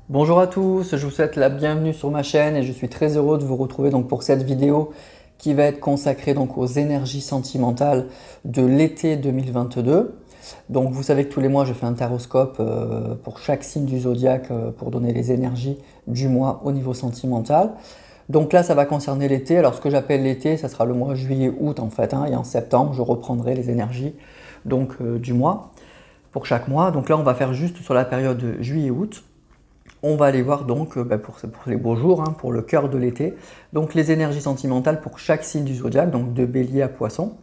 Bonjour à tous, je vous souhaite la bienvenue sur ma chaîne et je suis très heureux de vous retrouver donc pour cette vidéo qui va être consacrée donc aux énergies sentimentales de l'été 2022. Donc vous savez que tous les mois je fais un taroscope pour chaque signe du zodiaque pour donner les énergies du mois au niveau sentimental. Donc là ça va concerner l'été. Alors ce que j'appelle l'été, ça sera le mois juillet-août en fait, hein, et en septembre je reprendrai les énergies du mois pour chaque mois. Donc là on va faire juste sur la période juillet-août. On va aller voir donc pour les beaux jours, hein, pour le cœur de l'été, donc les énergies sentimentales pour chaque signe du zodiaque, donc de bélier à poisson.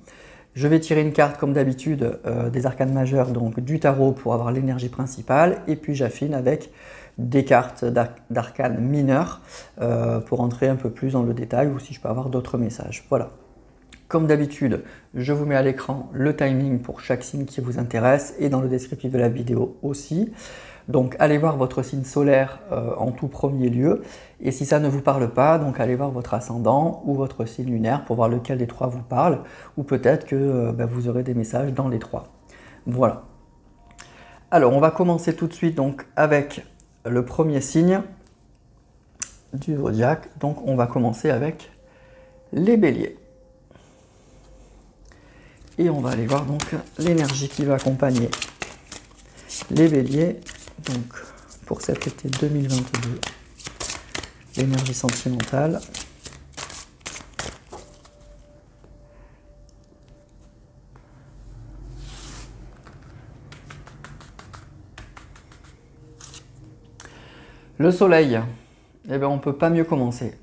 Je vais tirer une carte comme d'habitude des arcanes majeures, donc du tarot pour avoir l'énergie principale, et puis j'affine avec des cartes d'arcanes mineures pour entrer un peu plus dans le détail ou si je peux avoir d'autres messages. Voilà. Comme d'habitude, je vous mets à l'écran le timing pour chaque signe qui vous intéresse et dans le descriptif de la vidéo aussi. Donc allez voir votre signe solaire en tout premier lieu. Et si ça ne vous parle pas, donc allez voir votre ascendant ou votre signe lunaire pour voir lequel des trois vous parle. Ou peut-être que vous aurez des messages dans les trois. Voilà. Alors on va commencer tout de suite donc avec le premier signe du zodiaque. Donc on va commencer avec les béliers. Et on va aller voir donc l'énergie qui va accompagner les béliers donc pour cet été 2022. L'énergie sentimentale. Le soleil, eh bien, on ne peut pas mieux commencer.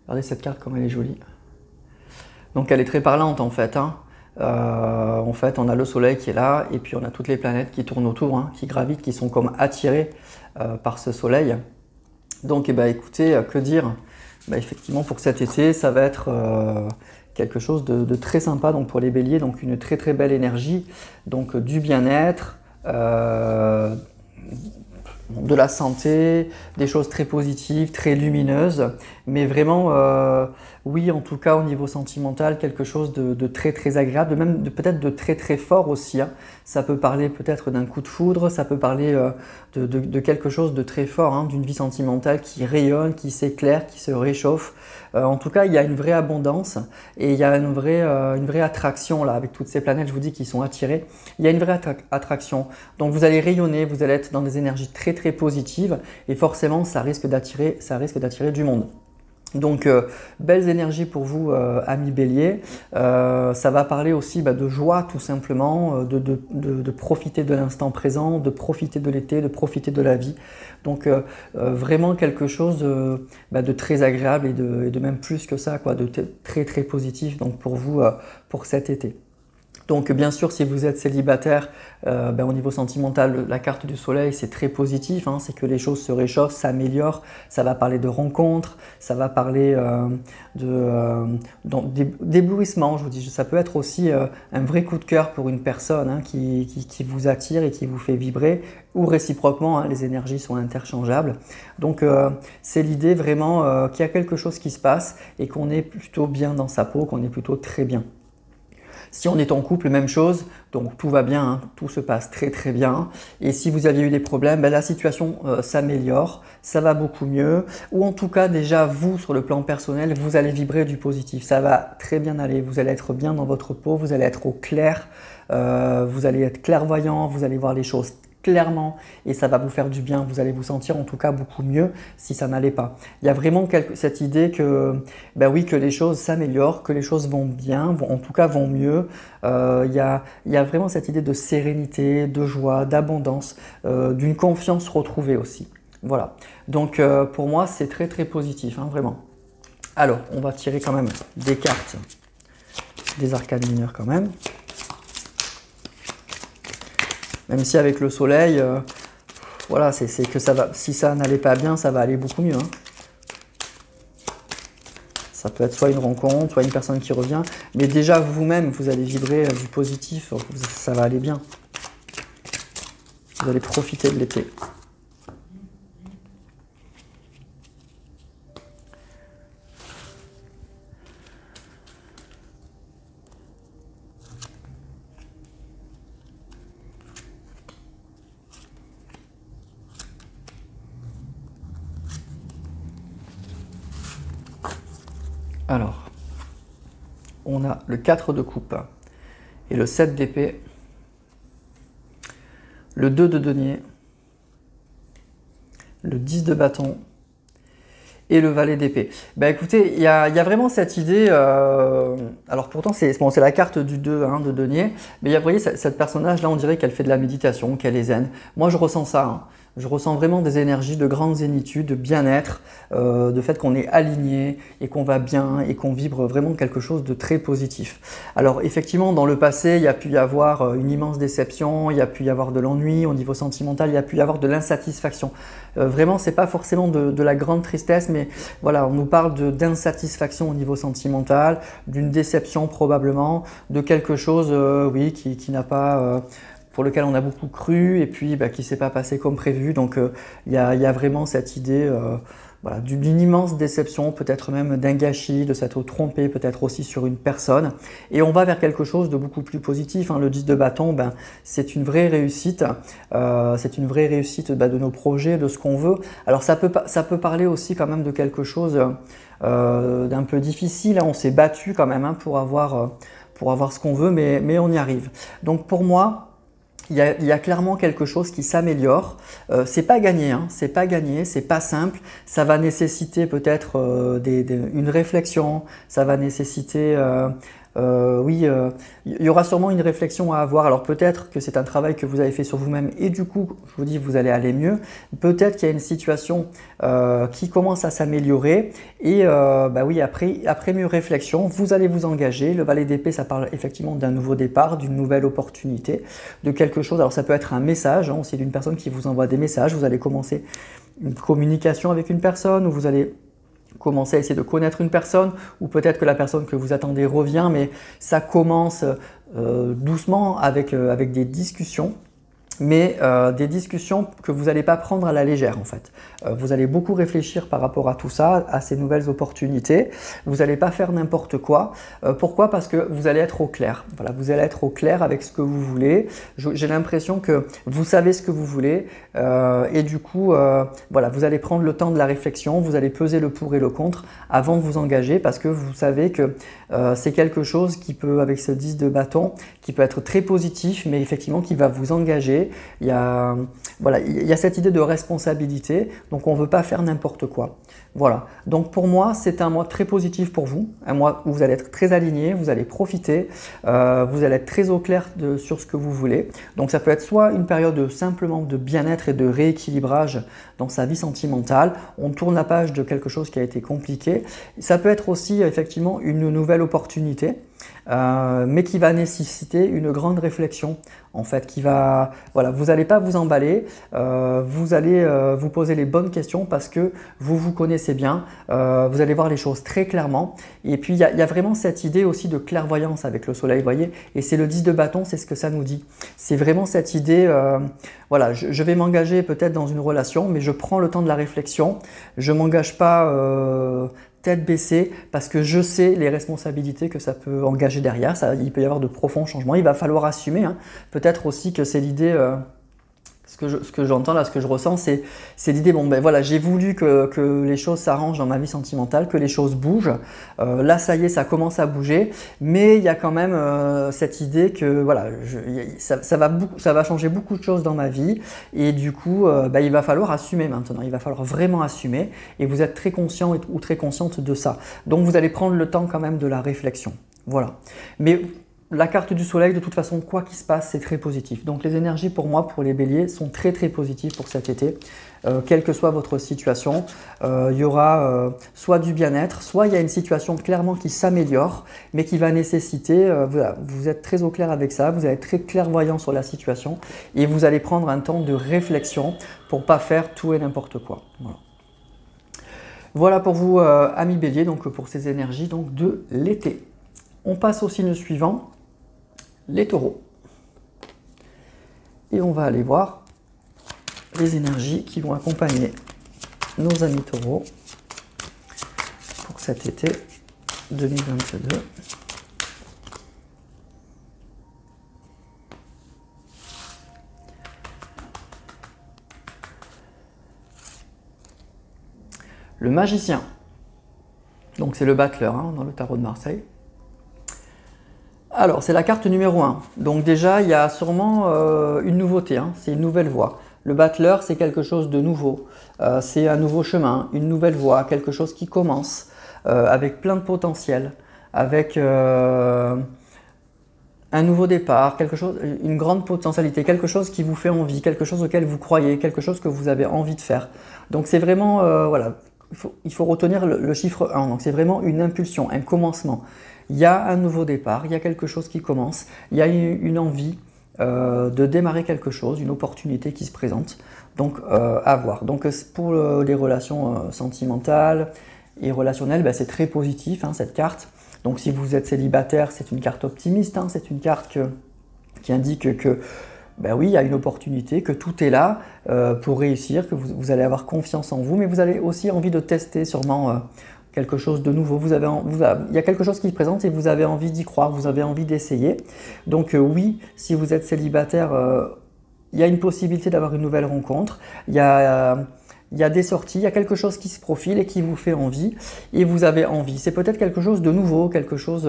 Regardez cette carte comme elle est jolie. Donc elle est très parlante en fait, hein. En fait, on a le soleil qui est là et puis on a toutes les planètes qui tournent autour, hein, qui gravitent, qui sont comme attirées par ce soleil. Donc eh ben, écoutez, que dire? Effectivement, pour cet été, ça va être quelque chose de très sympa donc pour les béliers, donc une très très belle énergie, donc du bien-être, de la santé, des choses très positives, très lumineuses, mais vraiment, oui, en tout cas au niveau sentimental, quelque chose de très très agréable, même peut-être de très très fort aussi, hein. Ça peut parler peut-être d'un coup de foudre, ça peut parler de quelque chose de très fort, hein, d'une vie sentimentale qui rayonne, qui s'éclaire, qui se réchauffe. En tout cas, il y a une vraie abondance et il y a une vraie attraction là, avec toutes ces planètes, je vous dis, qui sont attirées. Il y a une vraie attraction. Donc vous allez rayonner, vous allez être dans des énergies très très positives et forcément ça risque d'attirer du monde. Donc belles énergies pour vous amis bélier. Ça va parler aussi de joie tout simplement, de profiter de l'instant présent, de profiter de l'été, de profiter de la vie. Donc vraiment quelque chose de très agréable et de même plus que ça, quoi, de très très positif donc pour vous pour cet été. Donc bien sûr, si vous êtes célibataire, au niveau sentimental, la carte du soleil, c'est très positif, hein, c'est que les choses se réchauffent, s'améliorent, ça va parler de rencontres, ça va parler d'éblouissement, je vous dis. Ça peut être aussi un vrai coup de cœur pour une personne, hein, qui vous attire et qui vous fait vibrer, ou réciproquement, hein, les énergies sont interchangeables. Donc c'est l'idée vraiment qu'il y a quelque chose qui se passe et qu'on est plutôt bien dans sa peau, qu'on est plutôt très bien. Si on est en couple, même chose, donc tout va bien, hein, tout se passe très très bien. Et si vous aviez eu des problèmes, la situation s'améliore, ça va beaucoup mieux. Ou en tout cas, déjà, vous, sur le plan personnel, vous allez vibrer du positif. Ça va très bien aller, vous allez être bien dans votre peau, vous allez être au clair, vous allez être clairvoyant, vous allez voir les choses clairement et ça va vous faire du bien, vous allez vous sentir en tout cas beaucoup mieux si ça n'allait pas. Il y a vraiment cette idée que, oui, que les choses s'améliorent, que les choses vont bien, en tout cas vont mieux. Il y a vraiment cette idée de sérénité, de joie, d'abondance, d'une confiance retrouvée aussi. Voilà, donc pour moi c'est très très positif, hein, vraiment. Alors, on va tirer quand même des cartes, des arcanes mineures quand même. Même si avec le soleil, voilà, c'est que ça va. Si ça n'allait pas bien, ça va aller beaucoup mieux, hein. Ça peut être soit une rencontre, soit une personne qui revient. Mais déjà, vous-même, vous allez vibrer du positif, ça va aller bien. Vous allez profiter de l'été. Alors, on a le 4 de coupe et le 7 d'épée, le 2 de denier, le 10 de bâton et le valet d'épée. Bah écoutez, il y a vraiment cette idée, alors pourtant c'est bon, la carte du 2 hein, de denier, mais vous voyez, cette personnage là, on dirait qu'elle fait de la méditation, qu'elle est zen. Moi je ressens ça, hein. Je ressens vraiment des énergies de grande zénitude, de bien-être, de fait qu'on est aligné et qu'on va bien et qu'on vibre vraiment quelque chose de très positif. Alors effectivement, dans le passé, il y a pu y avoir une immense déception, il y a pu y avoir de l'ennui au niveau sentimental, il y a pu y avoir de l'insatisfaction. Vraiment, c'est pas forcément de la grande tristesse, mais voilà, on nous parle d'insatisfaction au niveau sentimental, d'une déception probablement, de quelque chose, oui, qui n'a pas pour lequel on a beaucoup cru et puis qui ne s'est pas passé comme prévu. Donc il y a vraiment cette idée voilà, d'une immense déception, peut-être même d'un gâchis, de s'être trompé peut-être aussi sur une personne. Et on va vers quelque chose de beaucoup plus positif, hein. Le 10 de bâton, c'est une vraie réussite. C'est une vraie réussite de nos projets, de ce qu'on veut. Alors ça peut parler aussi quand même de quelque chose d'un peu difficile, hein. On s'est battu quand même hein, pour avoir ce qu'on veut, mais on y arrive. Donc pour moi, il y a clairement quelque chose qui s'améliore. C'est pas gagné, hein, c'est pas gagné, c'est pas simple. Ça va nécessiter peut-être une réflexion. Ça va nécessiter oui, il y aura sûrement une réflexion à avoir. Alors peut-être que c'est un travail que vous avez fait sur vous-même et du coup, je vous dis, vous allez aller mieux. Peut-être qu'il y a une situation qui commence à s'améliorer et oui, après mieux réflexion, vous allez vous engager. Le valet d'épée, ça parle effectivement d'un nouveau départ, d'une nouvelle opportunité, de quelque chose. Alors ça peut être un message, hein, aussi d'une personne qui vous envoie des messages. Vous allez commencer une communication avec une personne ou vous allez commencer à essayer de connaître une personne ou peut-être que la personne que vous attendez revient, mais ça commence doucement avec des discussions. Mais des discussions que vous n'allez pas prendre à la légère en fait. Vous allez beaucoup réfléchir par rapport à tout ça, à ces nouvelles opportunités. Vous n'allez pas faire n'importe quoi. Pourquoi? Parce que vous allez être au clair. Voilà, vous allez être au clair avec ce que vous voulez. J'ai l'impression que vous savez ce que vous voulez et du coup, voilà, vous allez prendre le temps de la réflexion, vous allez peser le pour et le contre avant de vous engager parce que vous savez que c'est quelque chose qui peut, avec ce 10 de bâton, qui peut être très positif, mais effectivement qui va vous engager. Il y a cette idée de responsabilité, donc on ne veut pas faire n'importe quoi. Voilà, donc pour moi, c'est un mois très positif pour vous, un mois où vous allez être très aligné, vous allez profiter, vous allez être très au clair sur ce que vous voulez. Donc ça peut être soit une période simplement de bien-être et de rééquilibrage dans sa vie sentimentale, on tourne la page de quelque chose qui a été compliqué. Ça peut être aussi effectivement une nouvelle opportunité, mais qui va nécessiter une grande réflexion en fait, qui va, voilà, vous n'allez pas vous emballer, vous allez vous poser les bonnes questions parce que vous vous connaissez bien, vous allez voir les choses très clairement et puis il y a vraiment cette idée aussi de clairvoyance avec le soleil, vous voyez, et c'est le 10 de bâton, c'est ce que ça nous dit, c'est vraiment cette idée, voilà, je vais m'engager peut-être dans une relation, mais je prends le temps de la réflexion, je ne m'engage pas tête baissée parce que je sais les responsabilités que ça peut engager derrière. Il peut y avoir de profonds changements, il va falloir assumer, hein. Peut-être aussi que c'est l'idée, ce que j'entends là, ce que je ressens, c'est l'idée, bon ben voilà, j'ai voulu que les choses s'arrangent dans ma vie sentimentale, que les choses bougent. Là, ça y est, ça commence à bouger, mais il y a quand même cette idée que voilà, ça va changer beaucoup de choses dans ma vie et du coup, il va falloir assumer maintenant. Il va falloir vraiment assumer et vous êtes très conscient ou très consciente de ça. Donc, vous allez prendre le temps quand même de la réflexion. Voilà. Mais la carte du soleil, de toute façon, quoi qu'il se passe, c'est très positif. Donc les énergies pour moi, pour les béliers, sont très très positives pour cet été. Quelle que soit votre situation, il y aura soit du bien-être, soit il y a une situation clairement qui s'améliore, mais qui va nécessiter, voilà, vous êtes très au clair avec ça, vous allez être très clairvoyant sur la situation et vous allez prendre un temps de réflexion pour ne pas faire tout et n'importe quoi. Voilà. Voilà pour vous, amis béliers, donc pour ces énergies donc, de l'été. On passe au signe suivant, les taureaux. Et on va aller voir les énergies qui vont accompagner nos amis taureaux pour cet été 2022. Le magicien. Donc c'est le battleur hein, dans le tarot de Marseille. Alors c'est la carte numéro 1. Donc déjà il y a sûrement une nouveauté, hein, c'est une nouvelle voie. Le battleur c'est quelque chose de nouveau, c'est un nouveau chemin, une nouvelle voie, quelque chose qui commence avec plein de potentiel, avec un nouveau départ, quelque chose, une grande potentialité, quelque chose qui vous fait envie, quelque chose auquel vous croyez, quelque chose que vous avez envie de faire. Donc c'est vraiment, voilà, il faut retenir le chiffre 1, donc c'est vraiment une impulsion, un commencement. Il y a un nouveau départ, il y a quelque chose qui commence, il y a une envie de démarrer quelque chose, une opportunité qui se présente, donc à voir. Donc pour les relations sentimentales et relationnelles, ben, c'est très positif hein, cette carte. Donc si vous êtes célibataire, c'est une carte optimiste, hein, c'est une carte qui indique que ben oui, il y a une opportunité, que tout est là pour réussir, que vous allez avoir confiance en vous, mais vous avez aussi envie de tester sûrement quelque chose de nouveau. Il y a quelque chose qui se présente et vous avez envie d'y croire, vous avez envie d'essayer. Donc oui, si vous êtes célibataire, il y a une possibilité d'avoir une nouvelle rencontre. Il y a des sorties, il y a quelque chose qui se profile et qui vous fait envie, et vous avez envie. C'est peut-être quelque chose de nouveau, quelque chose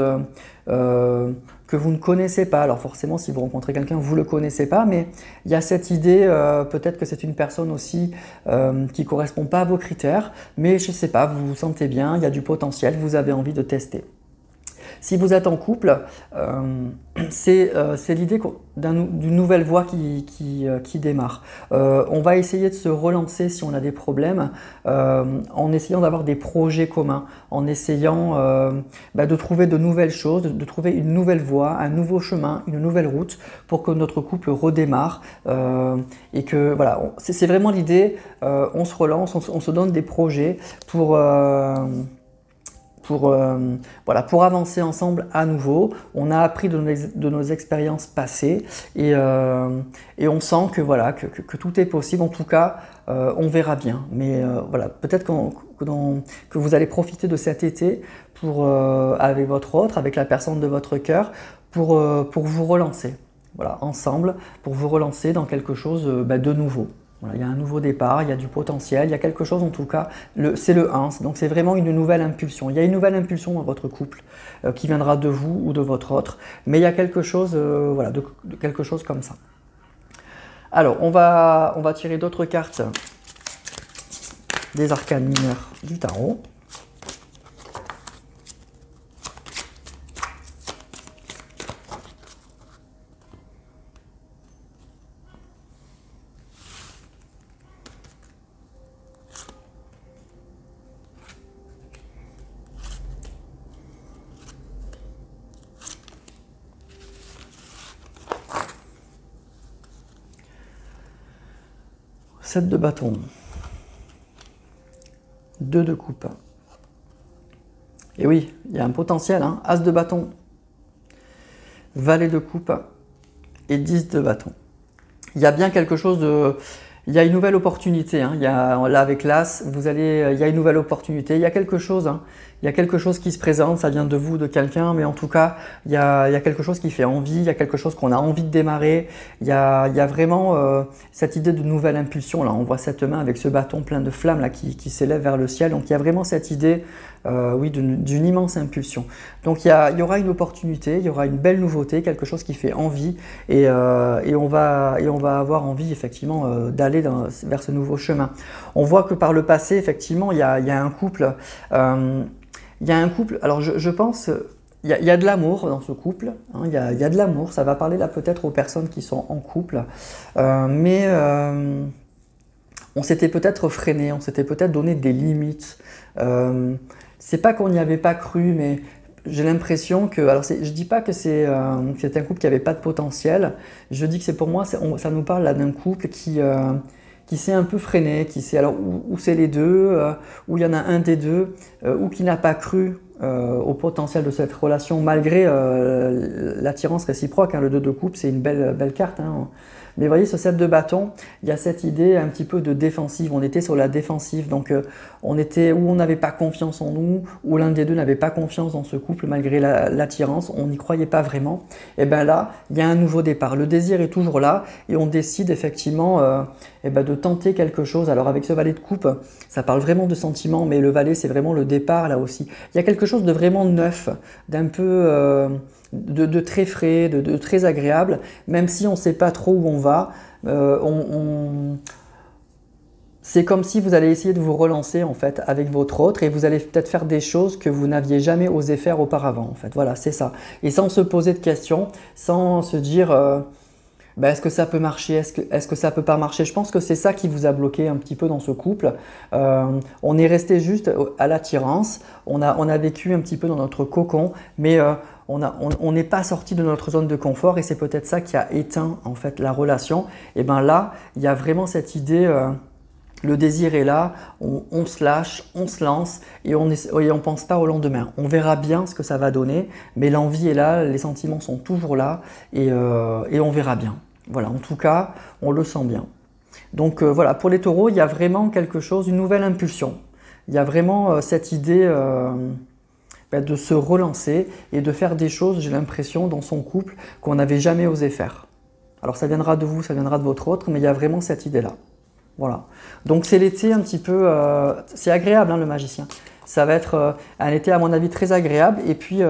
que vous ne connaissez pas. Alors forcément, si vous rencontrez quelqu'un, vous ne le connaissez pas, mais il y a cette idée, peut-être que c'est une personne aussi qui ne correspond pas à vos critères, mais je ne sais pas, vous vous sentez bien, il y a du potentiel, vous avez envie de tester. Si vous êtes en couple, c'est l'idée d'une nouvelle voie qui démarre. On va essayer de se relancer si on a des problèmes, en essayant d'avoir des projets communs, en essayant de trouver de nouvelles choses, de trouver une nouvelle voie, un nouveau chemin, une nouvelle route pour que notre couple redémarre. Et que voilà, c'est vraiment l'idée, on se relance, on se donne des projets pour avancer ensemble à nouveau. On a appris de nos expériences passées et on sent que, voilà, que tout est possible. En tout cas, on verra bien. Mais voilà, peut-être que vous allez profiter de cet été avec votre autre, avec la personne de votre cœur, pour vous relancer. Voilà, ensemble, pour vous relancer dans quelque chose de nouveau. Voilà, il y a un nouveau départ, il y a du potentiel, il y a quelque chose en tout cas, c'est le 1, donc c'est vraiment une nouvelle impulsion. Il y a une nouvelle impulsion dans votre couple qui viendra de vous ou de votre autre, mais il y a quelque chose, voilà, de quelque chose comme ça. Alors, on va tirer d'autres cartes des arcanes mineurs du tarot. Sept de bâton, 2 de coupe. Et oui, il y a un potentiel, hein. As de bâton, valet de coupe et 10 de bâton. Il y a bien quelque chose de... Il y a une nouvelle opportunité, hein. Là avec l'As, il y a une nouvelle opportunité, il y a quelque chose, hein. Il y a quelque chose qui se présente, ça vient de vous, de quelqu'un, mais en tout cas, il y a quelque chose qui fait envie, il y a quelque chose qu'on a envie de démarrer, il y a vraiment cette idée de nouvelle impulsion. Là, on voit cette main avec ce bâton plein de flammes là, qui s'élève vers le ciel, donc il y a vraiment cette idée oui, d'une immense impulsion. Donc il y aura une opportunité, il y aura une belle nouveauté, quelque chose qui fait envie, et on va avoir envie effectivement d'aller vers ce nouveau chemin. On voit que par le passé, effectivement, il y a un couple... il y a un couple, alors je pense, il y a de l'amour dans ce couple, hein, il y a de l'amour, ça va parler là peut-être aux personnes qui sont en couple, mais on s'était peut-être freiné, on s'était peut-être donné des limites. C'est pas qu'on n'y avait pas cru, mais j'ai l'impression que, alors je dis pas que c'est un couple qui n'avait pas de potentiel, je dis que c'est pour moi, ça nous parle là d'un couple qui s'est un peu freiné, alors où c'est les deux, où il y en a un des deux, ou qui n'a pas cru au potentiel de cette relation malgré l'attirance réciproque, hein. Le 2 de coupe, c'est une belle carte, hein. Mais vous voyez, ce 7 de bâton, il y a cette idée un petit peu de défensive. On était sur la défensive, donc on était où on n'avait pas confiance en nous, où l'un des deux n'avait pas confiance dans ce couple malgré l'attirance, on n'y croyait pas vraiment. Et bien là, il y a un nouveau départ. Le désir est toujours là et on décide effectivement de tenter quelque chose. Alors avec ce valet de coupe, ça parle vraiment de sentiments, mais le valet c'est vraiment le départ là aussi. Il y a quelque chose de vraiment neuf, d'un peu de très frais, de très agréable, même si on ne sait pas trop où on va. C'est comme si vous allez essayer de vous relancer en fait avec votre autre et vous allez peut-être faire des choses que vous n'aviez jamais osé faire auparavant en fait. Voilà, c'est ça. Et sans se poser de questions, sans se dire est-ce que ça peut marcher, est-ce que ça peut pas marcher. Je pense que c'est ça qui vous a bloqué un petit peu dans ce couple. On est resté juste à l'attirance, on a vécu un petit peu dans notre cocon, mais on n'est pas sorti de notre zone de confort et c'est peut-être ça qui a éteint en fait la relation. Et bien là, il y a vraiment cette idée, le désir est là, on se lâche, on se lance et on ne pense pas au lendemain. On verra bien ce que ça va donner, mais l'envie est là, les sentiments sont toujours là et on verra bien. Voilà, en tout cas, on le sent bien. Donc voilà, pour les taureaux, il y a vraiment quelque chose, une nouvelle impulsion. Il y a vraiment cette idée de se relancer et de faire des choses, j'ai l'impression, dans son couple qu'on n'avait jamais osé faire. Alors ça viendra de vous, ça viendra de votre autre, mais il y a vraiment cette idée-là. Voilà. Donc c'est l'été un petit peu, c'est agréable le magicien. Ça va être un été à mon avis très agréable et puis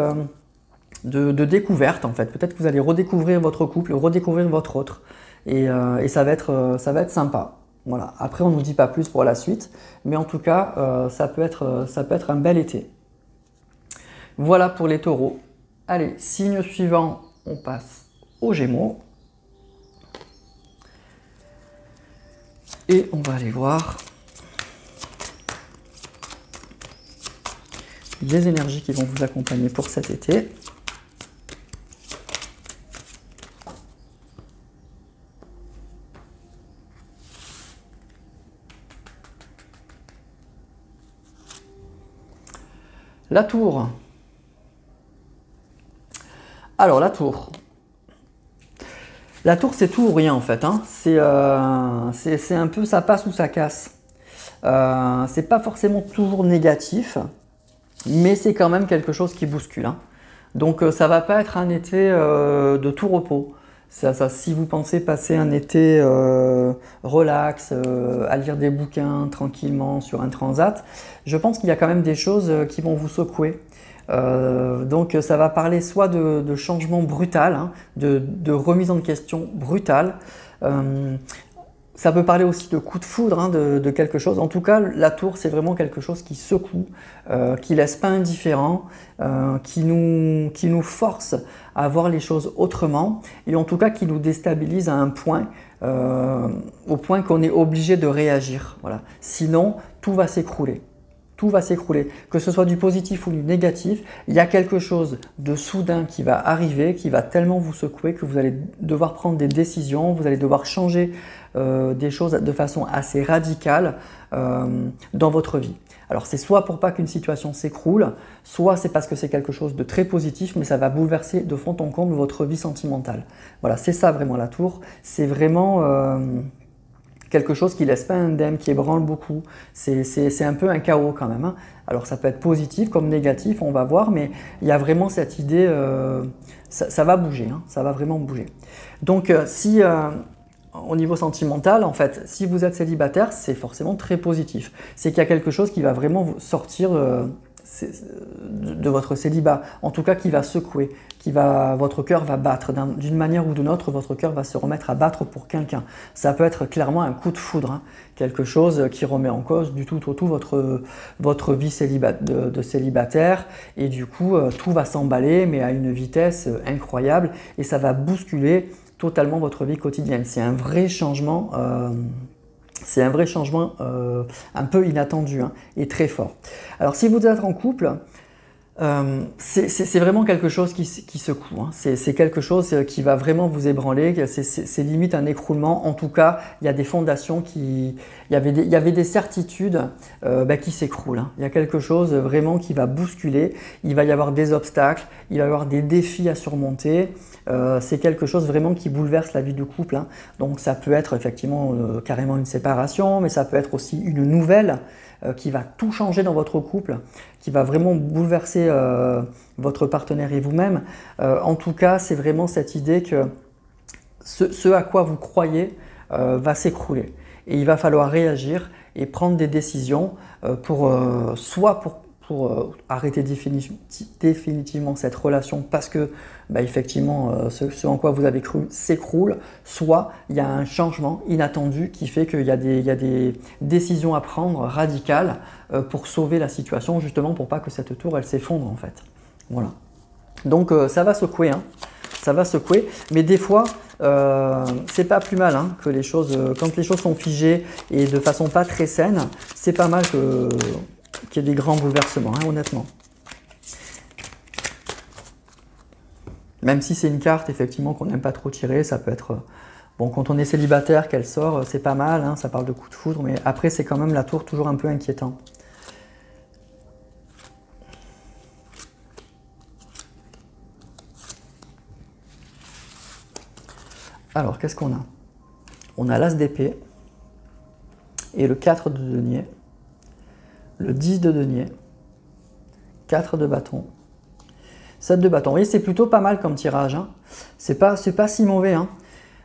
de découverte en fait. Peut-être que vous allez redécouvrir votre couple, redécouvrir votre autre et ça va être sympa. Voilà. Après on ne nous dit pas plus pour la suite, mais en tout cas ça peut être un bel été. Voilà pour les taureaux. Allez, signe suivant, on passe aux Gémeaux. Et on va aller voir les énergies qui vont vous accompagner pour cet été. La tour. Alors la tour. La tour, c'est tout ou rien en fait. Hein. C'est un peu ça passe ou ça casse. C'est pas forcément toujours négatif, mais c'est quand même quelque chose qui bouscule. Hein. Donc ça va pas être un été de tout repos. Si vous pensez passer un été relax, à lire des bouquins tranquillement sur un transat, je pense qu'il y a quand même des choses qui vont vous secouer. Donc ça va parler soit de changement brutal, hein, de remise en question brutale. Ça peut parler aussi de coup de foudre, hein, de quelque chose. En tout cas, la tour, c'est vraiment quelque chose qui secoue, qui laisse pas indifférent, qui nous force à voir les choses autrement et en tout cas qui nous déstabilise à un point, au point qu'on est obligé de réagir. Voilà. Sinon, tout va s'écrouler. Tout va s'écrouler. Que ce soit du positif ou du négatif, il y a quelque chose de soudain qui va arriver, qui va tellement vous secouer que vous allez devoir prendre des décisions, vous allez devoir changer des choses de façon assez radicale dans votre vie. Alors c'est soit pour pas qu'une situation s'écroule, soit c'est parce que c'est quelque chose de très positif, mais ça va bouleverser de fond en comble votre vie sentimentale. Voilà, c'est ça vraiment la tour. C'est vraiment quelque chose qui ne laisse pas indemne, qui ébranle beaucoup. C'est un peu un chaos quand même. Hein. Alors ça peut être positif comme négatif, on va voir, mais il y a vraiment cette idée, ça va bouger, hein, ça va vraiment bouger. Donc si au niveau sentimental, en fait, si vous êtes célibataire, c'est forcément très positif. C'est qu'il y a quelque chose qui va vraiment vous sortir de votre célibat, en tout cas qui va secouer, votre cœur va battre, d'une manière ou d'une autre, votre cœur va se remettre à battre pour quelqu'un. Ça peut être clairement un coup de foudre, hein, quelque chose qui remet en cause du tout au tout votre vie de célibataire, et du coup tout va s'emballer, mais à une vitesse incroyable, et ça va bousculer totalement votre vie quotidienne. C'est un vrai changement. Un peu inattendu, hein, et très fort. Alors si vous êtes en couple, C'est vraiment quelque chose qui secoue, hein. C'est quelque chose qui va vraiment vous ébranler, c'est limite un écroulement. En tout cas, il y a des fondations il y avait des certitudes qui s'écroulent, hein. Il y a quelque chose vraiment qui va bousculer, il va y avoir des obstacles, il va y avoir des défis à surmonter. C'est quelque chose vraiment qui bouleverse la vie du couple, hein. Donc ça peut être effectivement carrément une séparation, mais ça peut être aussi une nouvelle qui va tout changer dans votre couple, qui va vraiment bouleverser votre partenaire et vous-même. En tout cas, c'est vraiment cette idée que ce à quoi vous croyez va s'écrouler. Et il va falloir réagir et prendre des décisions soit pour arrêter définitivement cette relation parce que effectivement ce en quoi vous avez cru s'écroule, soit il y a un changement inattendu qui fait qu'il y a des décisions à prendre radicales pour sauver la situation, justement pour pas que cette tour elle s'effondre en fait. Voilà. Donc ça va secouer, hein. Ça va secouer, mais des fois c'est pas plus mal, hein, que les choses, quand les choses sont figées et de façon pas très saine, c'est pas mal qu'il y ait des grands bouleversements, hein, honnêtement. Même si c'est une carte effectivement qu'on n'aime pas trop tirer, ça peut être... Bon, quand on est célibataire, qu'elle sort, c'est pas mal, hein, ça parle de coup de foudre, mais après c'est quand même la tour toujours un peu inquiétant. Alors, qu'est-ce qu'on a? On a l'As d'épée et le 4 de denier, le 10 de denier, 4 de bâton, 7 de bâton. Vous voyez, c'est plutôt pas mal comme tirage, hein. C'est pas si mauvais, hein.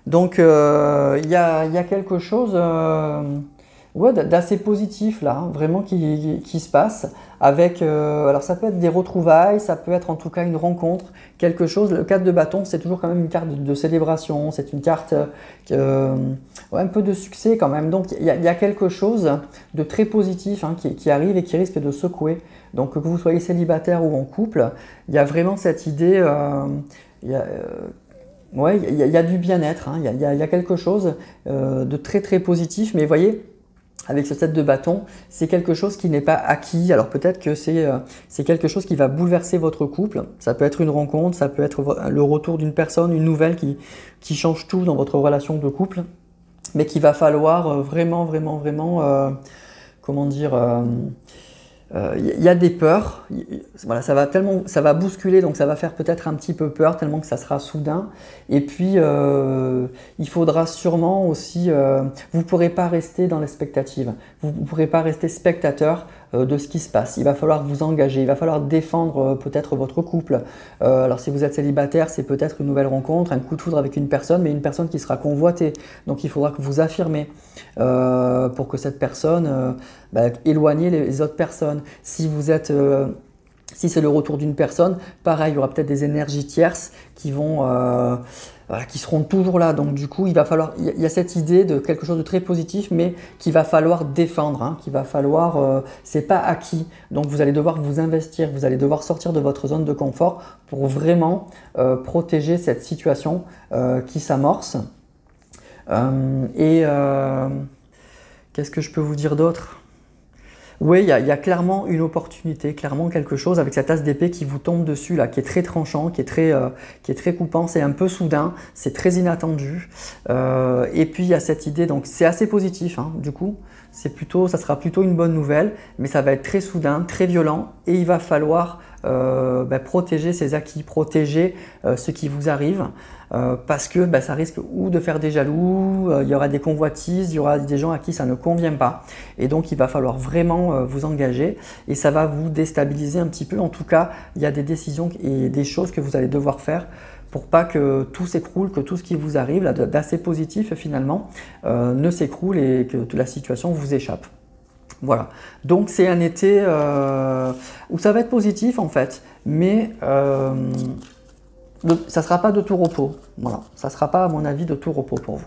Donc, il y a quelque chose ouais, d'assez positif là, hein, vraiment qui se passe. Avec, alors ça peut être des retrouvailles, ça peut être en tout cas une rencontre, quelque chose. Le 4 de bâton, c'est toujours quand même une carte de célébration, c'est une carte ouais, un peu de succès quand même. Donc il y a quelque chose de très positif, hein, qui arrive et qui risque de secouer. Donc que vous soyez célibataire ou en couple, il y a vraiment cette idée, ouais, il y a du bien-être, hein, il y a quelque chose de très très positif, mais vous voyez, avec ce 7 de bâton, c'est quelque chose qui n'est pas acquis. Alors peut-être que c'est quelque chose qui va bouleverser votre couple. Ça peut être une rencontre, ça peut être le retour d'une personne, une nouvelle qui change tout dans votre relation de couple, mais qu'il va falloir vraiment, comment dire, y a des peurs, voilà, ça va bousculer, donc ça va faire peut-être un petit peu peur, tellement que ça sera soudain. Et puis, il faudra sûrement aussi, vous ne pourrez pas rester dans l'expectative, vous ne pourrez pas rester spectateur de ce qui se passe. Il va falloir vous engager, il va falloir défendre peut-être votre couple. Alors si vous êtes célibataire, c'est peut-être une nouvelle rencontre, un coup de foudre avec une personne, mais une personne qui sera convoitée. Donc il faudra que vous affirmez pour que cette personne éloigne les autres personnes. Si vous êtes... si c'est le retour d'une personne, pareil, il y aura peut-être des énergies tierces qui vont... voilà, qui seront toujours là. Donc du coup, il y a cette idée de quelque chose de très positif, mais qu'il va falloir défendre, hein, qu'il va falloir, c'est pas acquis. Donc vous allez devoir vous investir, vous allez devoir sortir de votre zone de confort pour vraiment protéger cette situation qui s'amorce. Qu'est-ce que je peux vous dire d'autre? Oui, il y a clairement une opportunité, clairement quelque chose avec cette as d'épée qui vous tombe dessus, là, qui est très tranchant, qui est très coupant, c'est un peu soudain, c'est très inattendu. Et puis il y a cette idée, donc c'est assez positif, hein, du coup, ça sera plutôt une bonne nouvelle, mais ça va être très soudain, très violent, et il va falloir protéger ses acquis, protéger ce qui vous arrive. Parce que ça risque ou de faire des jaloux, il y aura des convoitises, il y aura des gens à qui ça ne convient pas. Et donc il va falloir vraiment vous engager et ça va vous déstabiliser un petit peu. En tout cas, il y a des décisions et des choses que vous allez devoir faire pour pas que tout s'écroule, que tout ce qui vous arrive d'assez positif finalement ne s'écroule et que la situation vous échappe. Voilà, donc c'est un été où ça va être positif en fait, mais ça ne sera pas de tout repos. Voilà, ça ne sera pas à mon avis de tout repos pour vous.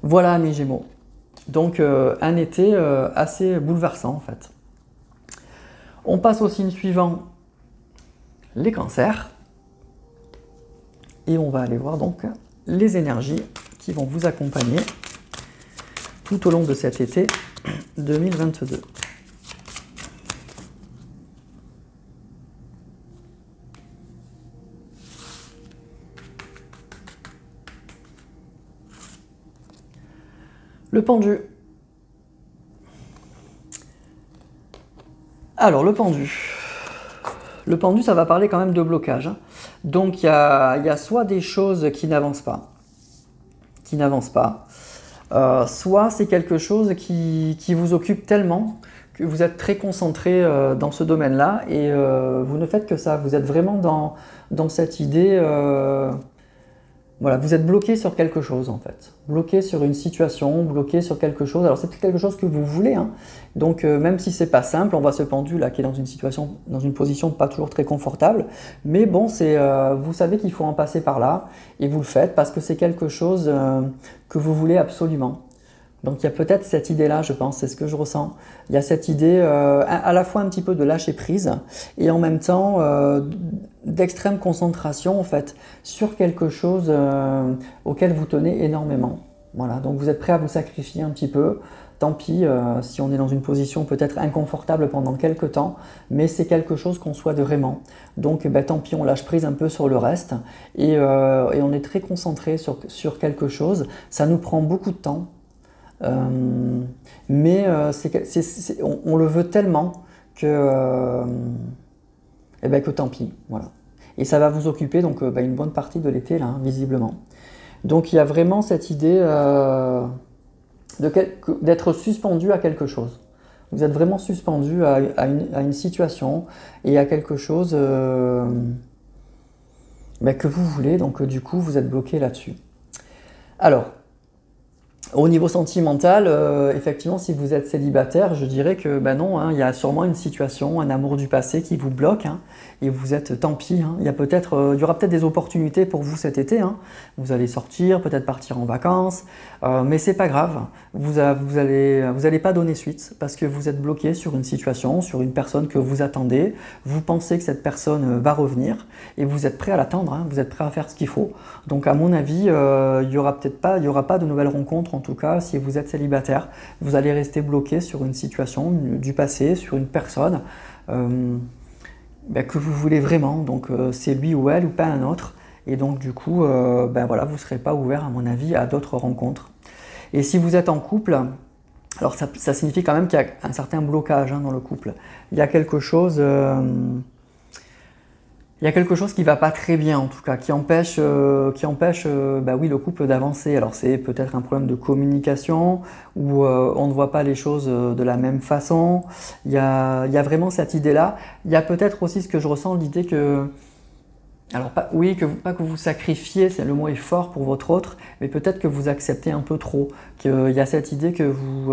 Voilà mes Gémeaux. Donc un été assez bouleversant en fait. On passe au signe suivant, les cancers. Et on va aller voir donc les énergies qui vont vous accompagner tout au long de cet été 2022. Le pendu. Alors, le pendu. Le pendu, ça va parler quand même de blocage, hein. Donc, il y a soit des choses qui n'avancent pas, soit c'est quelque chose qui vous occupe tellement que vous êtes très concentré dans ce domaine-là et vous ne faites que ça. Vous êtes vraiment dans cette idée, voilà, vous êtes bloqué sur quelque chose en fait. Bloqué sur une situation, bloqué sur quelque chose. Alors c'est quelque chose que vous voulez, hein. Donc même si c'est pas simple, on voit ce pendu là qui est dans une situation, dans une position pas toujours très confortable. Mais bon, vous savez qu'il faut en passer par là et vous le faites parce que c'est quelque chose que vous voulez absolument. Donc il y a peut-être cette idée-là, je pense, c'est ce que je ressens. Il y a cette idée à la fois un petit peu de lâcher prise et en même temps d'extrême concentration en fait sur quelque chose auquel vous tenez énormément. Voilà, donc vous êtes prêt à vous sacrifier un petit peu. Tant pis si on est dans une position peut-être inconfortable pendant quelques temps, mais c'est quelque chose qu'on souhaite vraiment. Donc ben, tant pis, on lâche prise un peu sur le reste et on est très concentré sur quelque chose. Ça nous prend beaucoup de temps. Mais on le veut tellement que, ben, que tant pis, voilà. Et ça va vous occuper donc ben, une bonne partie de l'été là, hein, visiblement. Donc il y a vraiment cette idée d'être suspendu à quelque chose. Vous êtes vraiment suspendu à une situation et à quelque chose ben, que vous voulez, donc du coup vous êtes bloqué là-dessus. Alors, au niveau sentimental, effectivement, si vous êtes célibataire, je dirais que ben non, hein, il y a sûrement une situation, un amour du passé qui vous bloque, hein, et vous êtes tant pis. Hein, il y aura peut-être des opportunités pour vous cet été. Hein, vous allez sortir, peut-être partir en vacances, mais c'est pas grave. Vous allez pas donner suite parce que vous êtes bloqué sur une situation, sur une personne que vous attendez. Vous pensez que cette personne va revenir et vous êtes prêt à l'attendre. Hein, vous êtes prêt à faire ce qu'il faut. Donc à mon avis, il y aura pas de nouvelles rencontres. En tout cas, si vous êtes célibataire, vous allez rester bloqué sur une situation du passé, sur une personne ben, que vous voulez vraiment. Donc c'est lui ou elle ou pas un autre. Et donc du coup, ben, voilà, vous ne serez pas ouvert à mon avis à d'autres rencontres. Et si vous êtes en couple, alors ça signifie quand même qu'il y a un certain blocage hein, dans le couple. Il y a quelque chose... Il y a quelque chose qui ne va pas très bien en tout cas, qui empêche bah oui, le couple d'avancer. Alors c'est peut-être un problème de communication où on ne voit pas les choses de la même façon. Il y a vraiment cette idée-là. Il y a peut-être aussi ce que je ressens, l'idée que... Alors pas que vous sacrifiez, le mot est fort pour votre autre, mais peut-être que vous acceptez un peu trop. Qu'il y a cette idée que vous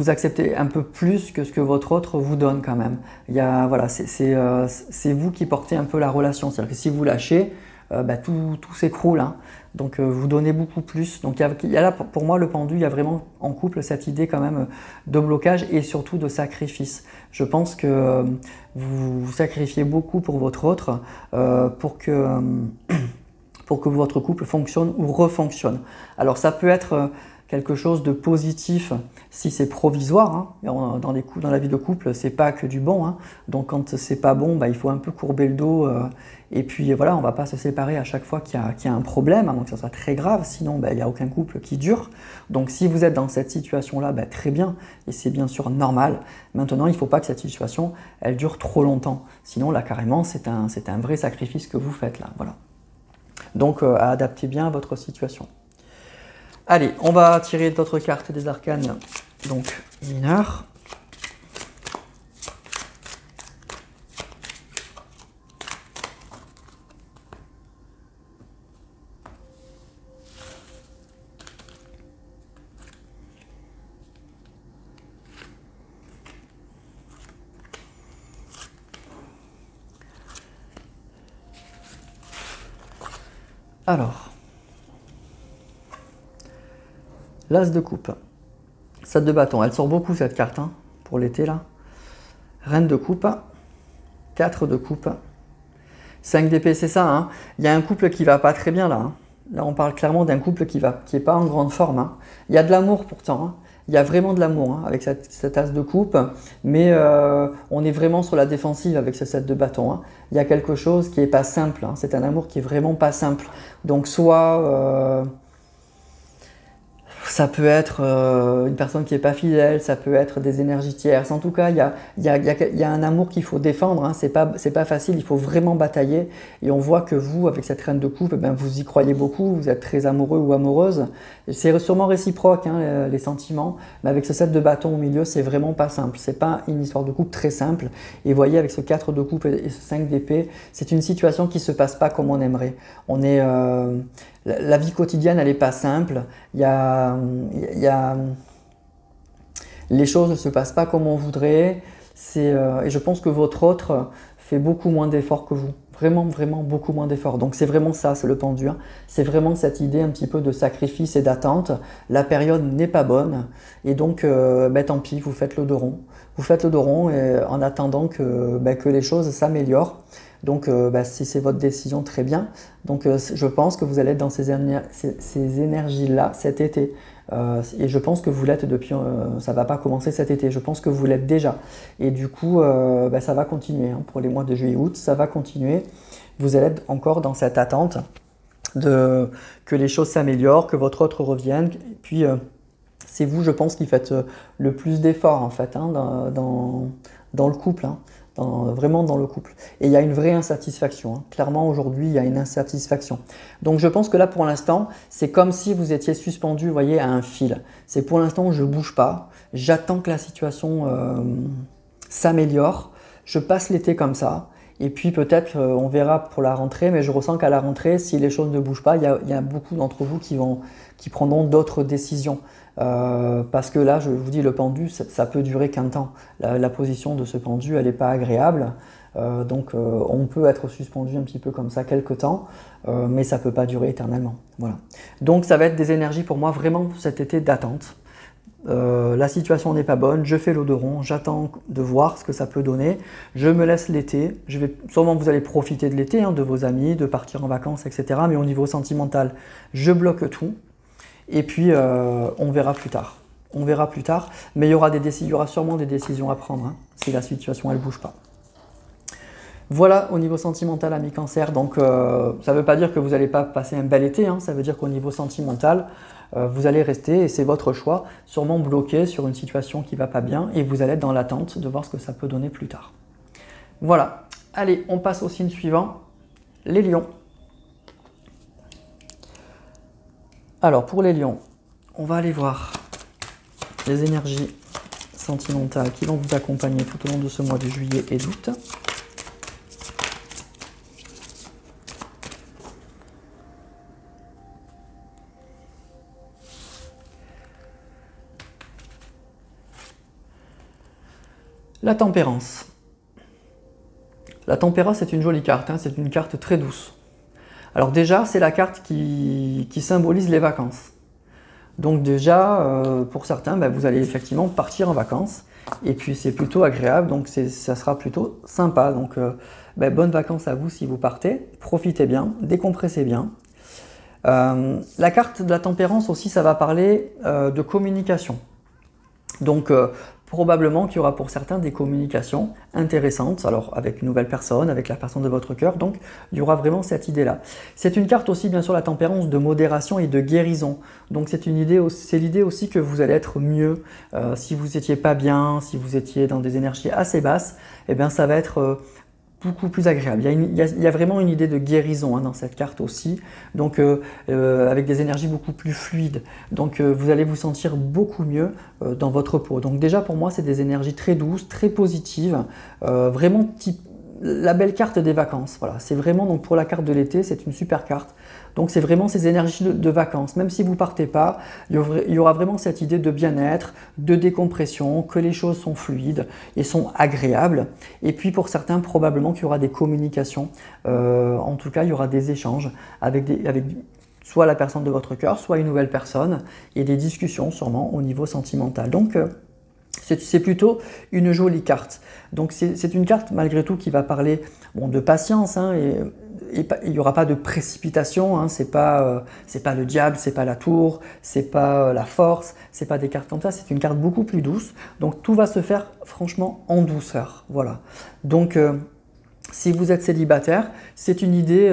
acceptez un peu plus que ce que votre autre vous donne quand même. Voilà, c'est vous qui portez un peu la relation. C'est-à-dire que si vous lâchez, bah, tout s'écroule. Hein. Donc vous donnez beaucoup plus. Donc il y a là, pour moi, le pendu, il y a vraiment en couple cette idée quand même de blocage et surtout de sacrifice. Je pense que vous sacrifiez beaucoup pour votre autre pour que votre couple fonctionne ou refonctionne. Alors ça peut être... quelque chose de positif si c'est provisoire. Hein. Dans la vie de couple, c'est pas que du bon. Hein. Donc quand c'est pas bon, bah, il faut un peu courber le dos. Et puis voilà, on va pas se séparer à chaque fois qu'il y a un problème, hein, donc ça sera très grave. Sinon, bah, il n'y a aucun couple qui dure. Donc si vous êtes dans cette situation-là, bah, très bien. Et c'est bien sûr normal. Maintenant, il ne faut pas que cette situation, elle dure trop longtemps. Sinon, là, carrément, c'est un vrai sacrifice que vous faites là. Voilà. Donc, à adapter bien à votre situation. Allez, on va tirer d'autres cartes des arcanes, donc mineurs. Alors... L'as de coupe, 7 de bâton, elle sort beaucoup cette carte hein, pour l'été là. Reine de coupe, 4 de coupe, 5 d'épée, c'est ça. Hein. Il y a un couple qui va pas très bien là. Hein. Là on parle clairement d'un couple qui est pas en grande forme. Hein. Il y a de l'amour pourtant, hein. Il y a vraiment de l'amour hein, avec cette as de coupe, mais on est vraiment sur la défensive avec ce 7 de bâton. Hein. Il y a quelque chose qui est pas simple, hein. C'est un amour qui est vraiment pas simple. Donc soit... Ça peut être une personne qui n'est pas fidèle, ça peut être des énergies tierces. En tout cas, il y a un amour qu'il faut défendre, hein. C'est pas facile, il faut vraiment batailler. Et on voit que vous, avec cette reine de coupe, eh ben, vous y croyez beaucoup, vous êtes très amoureux ou amoureuse. C'est sûrement réciproque, hein, les sentiments, mais avec ce 7 de bâton au milieu, c'est vraiment pas simple. C'est pas une histoire de couple très simple. Et vous voyez, avec ce 4 de coupe et ce 5 d'épée, c'est une situation qui se passe pas comme on aimerait. On est... la vie quotidienne, elle n'est pas simple. Les choses ne se passent pas comme on voudrait. Et je pense que votre autre fait beaucoup moins d'efforts que vous. Vraiment, vraiment beaucoup moins d'efforts. Donc c'est vraiment ça, c'est le pendu, hein. C'est vraiment cette idée un petit peu de sacrifice et d'attente. La période n'est pas bonne. Et donc, tant pis, vous faites le dos rond. Vous faites le dos rond en attendant que les choses s'améliorent. Donc, si c'est votre décision, très bien. Donc, je pense que vous allez être dans ces énergies-là cet été. Et je pense que vous l'êtes depuis, ça ne va pas commencer cet été, je pense que vous l'êtes déjà. Et du coup, ça va continuer, hein, pour les mois de juillet-août, ça va continuer. Vous allez être encore dans cette attente que les choses s'améliorent, que votre autre revienne. Et puis, c'est vous, je pense, qui faites le plus d'efforts, en fait, hein, dans le couple, hein. Vraiment dans le couple. Et il y a une vraie insatisfaction, hein. Clairement, aujourd'hui, il y a une insatisfaction. Donc, je pense que là, pour l'instant, c'est comme si vous étiez suspendu, vous voyez, à un fil. C'est pour l'instant, je ne bouge pas. J'attends que la situation s'améliore. Je passe l'été comme ça. Et puis, peut-être, on verra pour la rentrée. Mais je ressens qu'à la rentrée, si les choses ne bougent pas, il y a beaucoup d'entre vous qui prendront d'autres décisions. Parce que là, je vous dis, le pendu, ça peut durer qu'un temps. La position de ce pendu, elle n'est pas agréable. Donc, on peut être suspendu un petit peu comme ça quelques temps, mais ça ne peut pas durer éternellement. Voilà. Donc, ça va être des énergies pour moi vraiment cet été d'attente. La situation n'est pas bonne, je fais le dos rond, j'attends de voir ce que ça peut donner. Je me laisse l'été. Sûrement, vous allez profiter de l'été, hein, de vos amis, de partir en vacances, etc. Mais au niveau sentimental, je bloque tout. Et puis, on verra plus tard. On verra plus tard, mais il y aura sûrement des décisions à prendre, hein, si la situation elle bouge pas. Voilà au niveau sentimental, ami Cancer. Donc, ça ne veut pas dire que vous n'allez pas passer un bel été, hein, ça veut dire qu'au niveau sentimental, vous allez rester, et c'est votre choix, sûrement bloqué sur une situation qui ne va pas bien, et vous allez être dans l'attente de voir ce que ça peut donner plus tard. Voilà. Allez, on passe au signe suivant, les lions. Alors, pour les lions, on va aller voir les énergies sentimentales qui vont vous accompagner tout au long de ce mois de juillet et d'août. La tempérance. La tempérance, c'est une jolie carte, hein, c'est une carte très douce. Alors déjà, c'est la carte qui symbolise les vacances. Donc déjà, pour certains, vous allez effectivement partir en vacances. Et puis c'est plutôt agréable, donc ça sera plutôt sympa. Donc bonnes vacances à vous si vous partez. Profitez bien, décompressez bien. La carte de la tempérance aussi, ça va parler de communication. Donc probablement qu'il y aura pour certains des communications intéressantes, alors avec une nouvelle personne, avec la personne de votre cœur, donc il y aura vraiment cette idée-là. C'est une carte aussi, bien sûr, la tempérance, de modération et de guérison. Donc c'est l'idée aussi que vous allez être mieux. Si vous n'étiez pas bien, si vous étiez dans des énergies assez basses, eh bien ça va être beaucoup plus agréable. Il y a vraiment une idée de guérison, hein, dans cette carte aussi, donc avec des énergies beaucoup plus fluides. Donc vous allez vous sentir beaucoup mieux dans votre peau. Donc déjà pour moi c'est des énergies très douces, très positives, vraiment la belle carte des vacances. Voilà, c'est vraiment, donc pour la carte de l'été, c'est une super carte. Donc c'est vraiment ces énergies de vacances. Même si vous ne partez pas, il y aura vraiment cette idée de bien-être, de décompression, que les choses sont fluides et sont agréables. Et puis pour certains, probablement qu'il y aura des communications. En tout cas, il y aura des échanges avec soit la personne de votre cœur, soit une nouvelle personne, et des discussions sûrement au niveau sentimental. Donc c'est plutôt une jolie carte. Donc c'est une carte malgré tout qui va parler de patience, hein, et il n'y aura pas de précipitation, hein, c'est pas le diable, c'est pas la tour, c'est pas la force, c'est pas des cartes comme ça, c'est une carte beaucoup plus douce. Donc tout va se faire franchement en douceur. Voilà. Donc Si vous êtes célibataire, c'est l'idée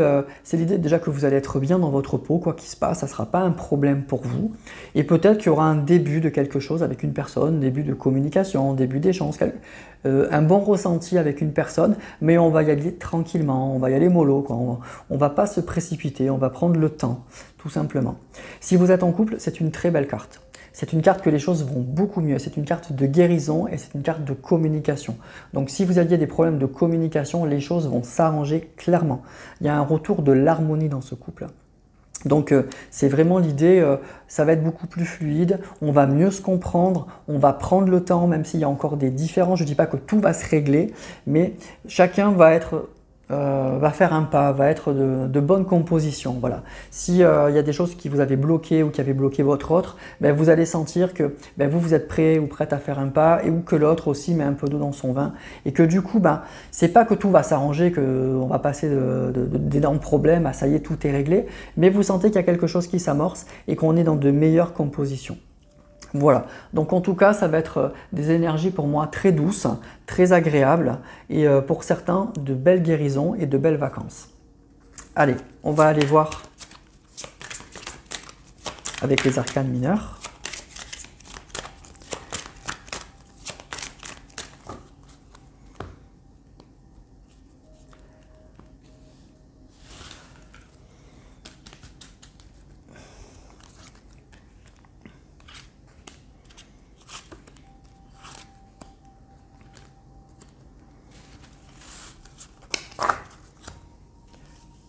déjà que vous allez être bien dans votre peau, quoi qu'il se passe, ça ne sera pas un problème pour vous. Et peut-être qu'il y aura un début de quelque chose avec une personne, début de communication, début d'échange, un bon ressenti avec une personne, mais on va y aller tranquillement, on va y aller mollo, quoi. On ne va pas se précipiter, on va prendre le temps, tout simplement. Si vous êtes en couple, c'est une très belle carte. C'est une carte que les choses vont beaucoup mieux, c'est une carte de guérison et c'est une carte de communication. Donc si vous aviez des problèmes de communication, les choses vont s'arranger clairement. Il y a un retour de l'harmonie dans ce couple. Donc c'est vraiment l'idée, ça va être beaucoup plus fluide, on va mieux se comprendre, on va prendre le temps, même s'il y a encore des différences. Je ne dis pas que tout va se régler, mais chacun va faire un pas, va être de bonne composition. Voilà. S'il y a des choses qui vous avaient bloqué ou qui avaient bloqué votre autre, ben, vous allez sentir que vous êtes prêt ou prête à faire un pas ou que l'autre aussi met un peu d'eau dans son vin et que du coup, c'est pas que tout va s'arranger, qu'on va passer d'énormes problèmes à ça y est, tout est réglé, mais vous sentez qu'il y a quelque chose qui s'amorce et qu'on est dans de meilleures compositions. Voilà, donc en tout cas, ça va être des énergies pour moi très douces, très agréables et pour certains, de belles guérisons et de belles vacances. Allez, on va aller voir avec les arcanes mineurs.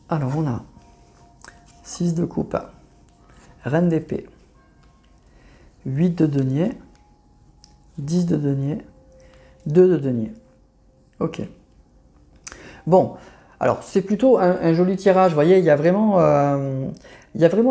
Alors on a 6 de coupe, reine d'épée, 8 de denier, 10 de denier, 2 de denier. Ok. Bon, alors c'est plutôt un joli tirage, vous voyez, il y a vraiment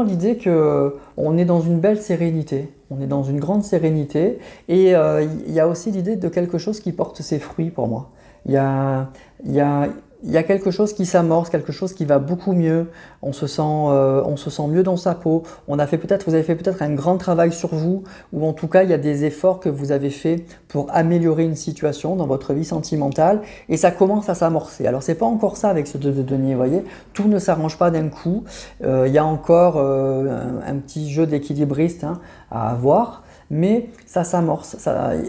l'idée qu'on est dans une belle sérénité, on est dans une grande sérénité et il y a aussi l'idée de quelque chose qui porte ses fruits pour moi. Il y a quelque chose qui s'amorce, quelque chose qui va beaucoup mieux, on se sent mieux dans sa peau, vous avez fait peut-être un grand travail sur vous, ou en tout cas il y a des efforts que vous avez fait pour améliorer une situation dans votre vie sentimentale, et ça commence à s'amorcer. Alors c'est pas encore ça avec ce 2 de denier, vous voyez, tout ne s'arrange pas d'un coup, il y a encore un petit jeu d'équilibriste à avoir, mais ça s'amorce,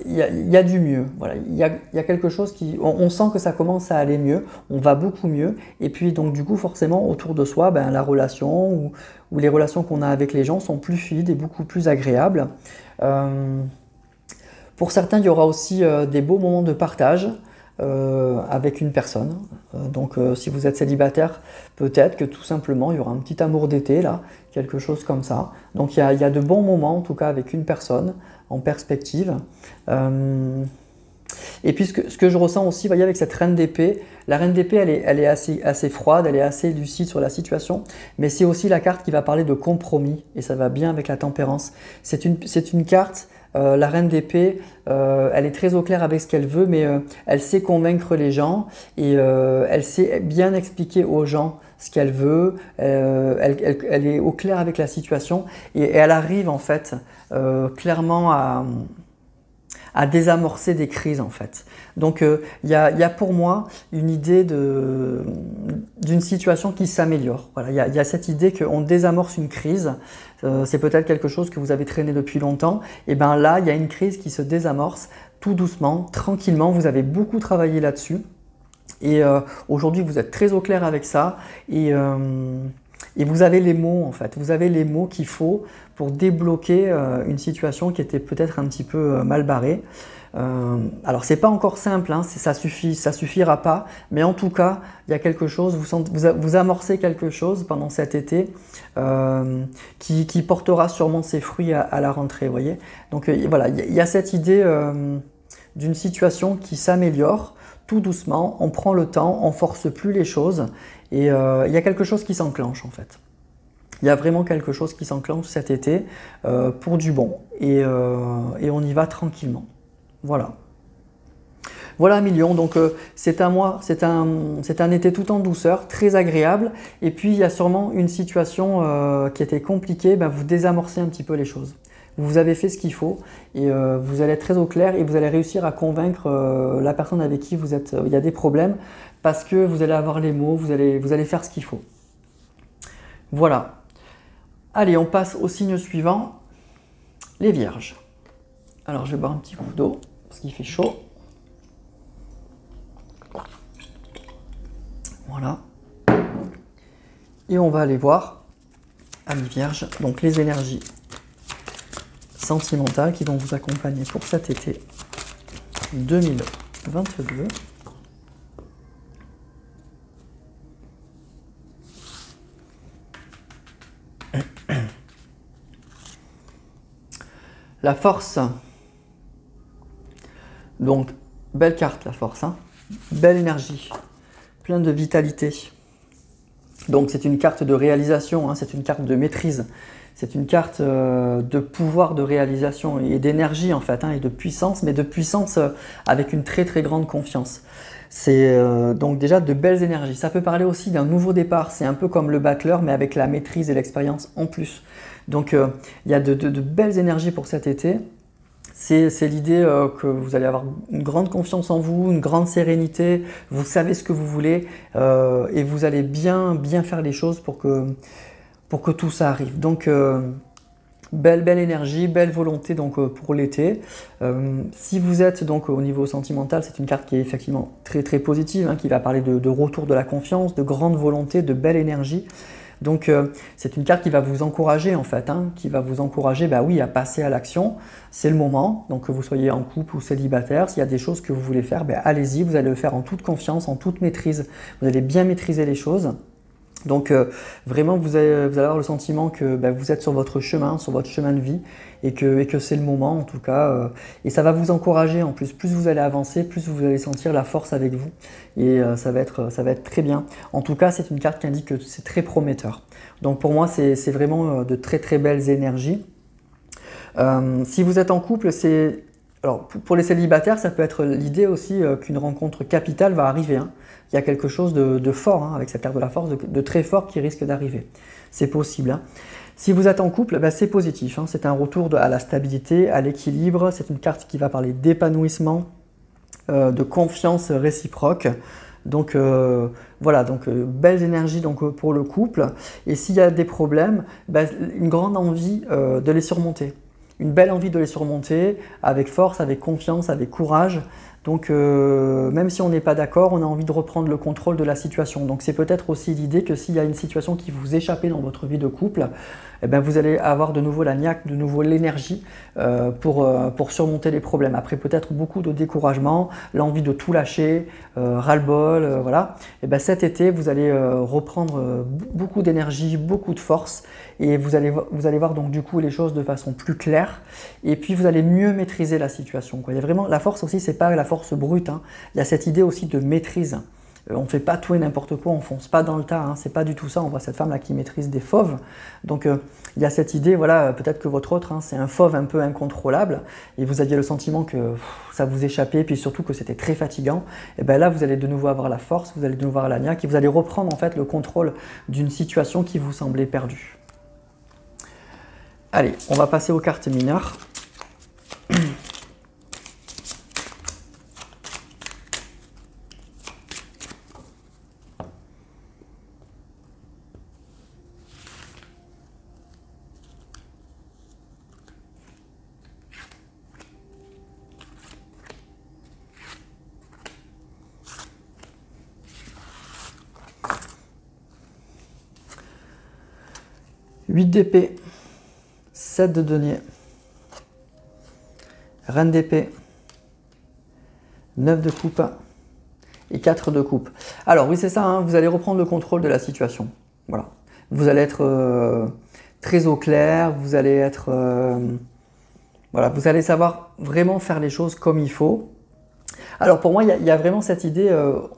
il y a du mieux, voilà. Il y a quelque chose on sent que ça commence à aller mieux, on va beaucoup mieux, et puis donc du coup forcément autour de soi, la relation ou les relations qu'on a avec les gens sont plus fluides et beaucoup plus agréables. Pour certains, il y aura aussi des beaux moments de partage avec une personne. Donc si vous êtes célibataire, peut-être que tout simplement il y aura un petit amour d'été là, quelque chose comme ça. Donc il y a de bons moments en tout cas avec une personne en perspective. Et puis ce que je ressens aussi, vous voyez, avec cette reine d'épée, la reine d'épée elle est assez froide, elle est assez lucide sur la situation, mais c'est aussi la carte qui va parler de compromis et ça va bien avec la tempérance. C'est une carte, la reine d'épée, elle est très au clair avec ce qu'elle veut, mais elle sait convaincre les gens et elle sait bien expliquer aux gens ce qu'elle veut, elle est au clair avec la situation et elle arrive en fait clairement à désamorcer des crises en fait. Donc il y a pour moi une idée d'une situation qui s'améliore. Voilà, il y a cette idée qu'on désamorce une crise, c'est peut-être quelque chose que vous avez traîné depuis longtemps, et bien là il y a une crise qui se désamorce tout doucement, tranquillement, vous avez beaucoup travaillé là-dessus et aujourd'hui vous êtes très au clair avec ça et vous avez les mots en fait, vous avez les mots qu'il faut pour débloquer une situation qui était peut-être un petit peu mal barrée. Alors c'est pas encore simple, ça suffira pas, mais en tout cas il y a quelque chose, vous amorcez quelque chose pendant cet été qui portera sûrement ses fruits à la rentrée, vous voyez. Donc voilà, il y a cette idée d'une situation qui s'améliore tout doucement, on prend le temps, on force plus les choses et il y a quelque chose qui s'enclenche en fait. Il y a vraiment quelque chose qui s'enclenche cet été pour du bon et on y va tranquillement. Voilà. Voilà Million, donc c'est un été tout en douceur, très agréable et puis il y a sûrement une situation qui était compliquée, vous désamorcez un petit peu les choses. vous avez fait ce qu'il faut et vous allez être très au clair et vous allez réussir à convaincre la personne avec qui vous êtes, il y a des problèmes parce que vous allez avoir les mots, vous allez faire ce qu'il faut. Voilà. Allez, on passe au signe suivant, les Vierges. Alors, je vais boire un petit coup d'eau parce qu'il fait chaud. Voilà. Et on va aller voir, amis Vierges, donc les énergies sentimentales qui vont vous accompagner pour cet été 2022. La force. Donc, belle carte la force, hein. Belle énergie, plein de vitalité. Donc c'est une carte de réalisation, hein, c'est une carte de maîtrise, c'est une carte de pouvoir de réalisation et d'énergie en fait, hein, et de puissance, mais de puissance avec une très très grande confiance. C'est donc déjà de belles énergies. Ça peut parler aussi d'un nouveau départ, c'est un peu comme le battleur, mais avec la maîtrise et l'expérience en plus. Donc il y a de belles énergies pour cet été. C'est l'idée que vous allez avoir une grande confiance en vous, une grande sérénité, vous savez ce que vous voulez et vous allez bien faire les choses pour que tout ça arrive. Donc belle énergie, belle volonté donc, pour l'été. Si vous êtes donc au niveau sentimental, c'est une carte qui est effectivement très très positive, hein, qui va parler de retour de la confiance, de grande volonté, de belle énergie. Donc c'est une carte qui va vous encourager en fait, hein, qui va vous encourager oui, à passer à l'action. C'est le moment, donc que vous soyez en couple ou célibataire, s'il y a des choses que vous voulez faire, allez-y, vous allez le faire en toute confiance, en toute maîtrise. Vous allez bien maîtriser les choses. Donc vraiment vous allez avoir le sentiment que vous êtes sur votre chemin de vie et que c'est le moment en tout cas. Et ça va vous encourager en plus. Plus vous allez avancer, plus vous allez sentir la force avec vous. Et ça va être très bien. En tout cas, c'est une carte qui indique que c'est très prometteur. Donc pour moi, c'est vraiment de très très belles énergies. Si vous êtes en couple, alors pour les célibataires, ça peut être l'idée aussi qu'une rencontre capitale va arriver. Hein. Il y a quelque chose de fort, hein, avec cette carte de la force, de très fort qui risque d'arriver. C'est possible. Hein. Si vous êtes en couple, c'est positif. Hein. C'est un retour à la stabilité, à l'équilibre. C'est une carte qui va parler d'épanouissement, de confiance réciproque. Donc voilà, belles énergies donc, pour le couple. Et s'il y a des problèmes, une grande envie de les surmonter. Une belle envie de les surmonter avec force, avec confiance, avec courage. Donc même si on n'est pas d'accord, on a envie de reprendre le contrôle de la situation. Donc c'est peut-être aussi l'idée que s'il y a une situation qui vous échappe dans votre vie de couple, vous allez avoir de nouveau la niaque, de nouveau l'énergie pour surmonter les problèmes. Après peut-être beaucoup de découragement, l'envie de tout lâcher, ras-le-bol, voilà. Cet été, vous allez reprendre beaucoup d'énergie, beaucoup de force et vous allez voir donc du coup les choses de façon plus claire et puis vous allez mieux maîtriser la situation, quoi. Il y a vraiment la force aussi, c'est pas la force brute, hein. Il y a cette idée aussi de maîtrise. On ne fait pas tout et n'importe quoi, on ne fonce pas dans le tas, hein. C'est pas du tout ça. On voit cette femme-là qui maîtrise des fauves. Donc il y a cette idée, voilà, peut-être que votre autre, hein, c'est un fauve un peu incontrôlable et vous aviez le sentiment que ça vous échappait, puis surtout que c'était très fatigant. Et là, vous allez de nouveau avoir la force, vous allez de nouveau avoir la niaque et vous allez reprendre en fait le contrôle d'une situation qui vous semblait perdue. Allez, on va passer aux cartes mineures. 8 d'épée, 7 de denier, reine d'épée, 9 de coupe et 4 de coupe. Alors oui, c'est ça, hein, vous allez reprendre le contrôle de la situation. Voilà. Vous allez être très au clair, vous allez être voilà, vous allez savoir vraiment faire les choses comme il faut. Alors pour moi, il y a vraiment cette idée,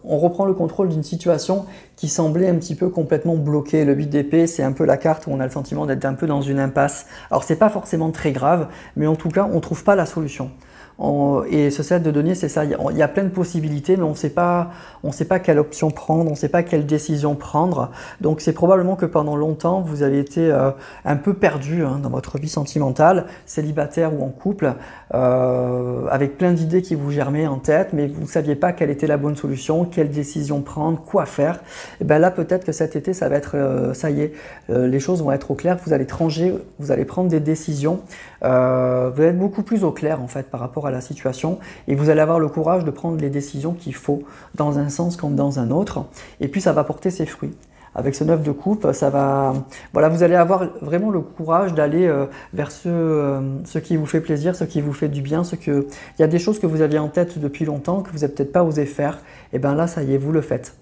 on reprend le contrôle d'une situation qui semblait un petit peu complètement bloquée. Le 8 d'épée, c'est un peu la carte où on a le sentiment d'être un peu dans une impasse. Alors c'est pas forcément très grave, mais en tout cas, on ne trouve pas la solution. Et ce set de denier, c'est ça, il y a plein de possibilités, mais on ne sait pas quelle option prendre, on ne sait pas quelle décision prendre. Donc c'est probablement que pendant longtemps, vous avez été un peu perdu hein, dans votre vie sentimentale, célibataire ou en couple, avec plein d'idées qui vous germaient en tête, mais vous ne saviez pas quelle était la bonne solution, quelle décision prendre, quoi faire. Et bien là, peut-être que cet été, ça va être, ça y est, les choses vont être au clair, vous allez trancher, vous allez prendre des décisions, vous allez être beaucoup plus au clair en fait par rapport à la situation et vous allez avoir le courage de prendre les décisions qu'il faut dans un sens comme dans un autre et puis ça va porter ses fruits. Avec ce 9 de coupe, ça va, voilà, vous allez avoir vraiment le courage d'aller vers ce qui vous fait plaisir, ce qui vous fait du bien, il y a des choses que vous aviez en tête depuis longtemps que vous n'avez peut-être pas osé faire, et bien là ça y est, vous le faites.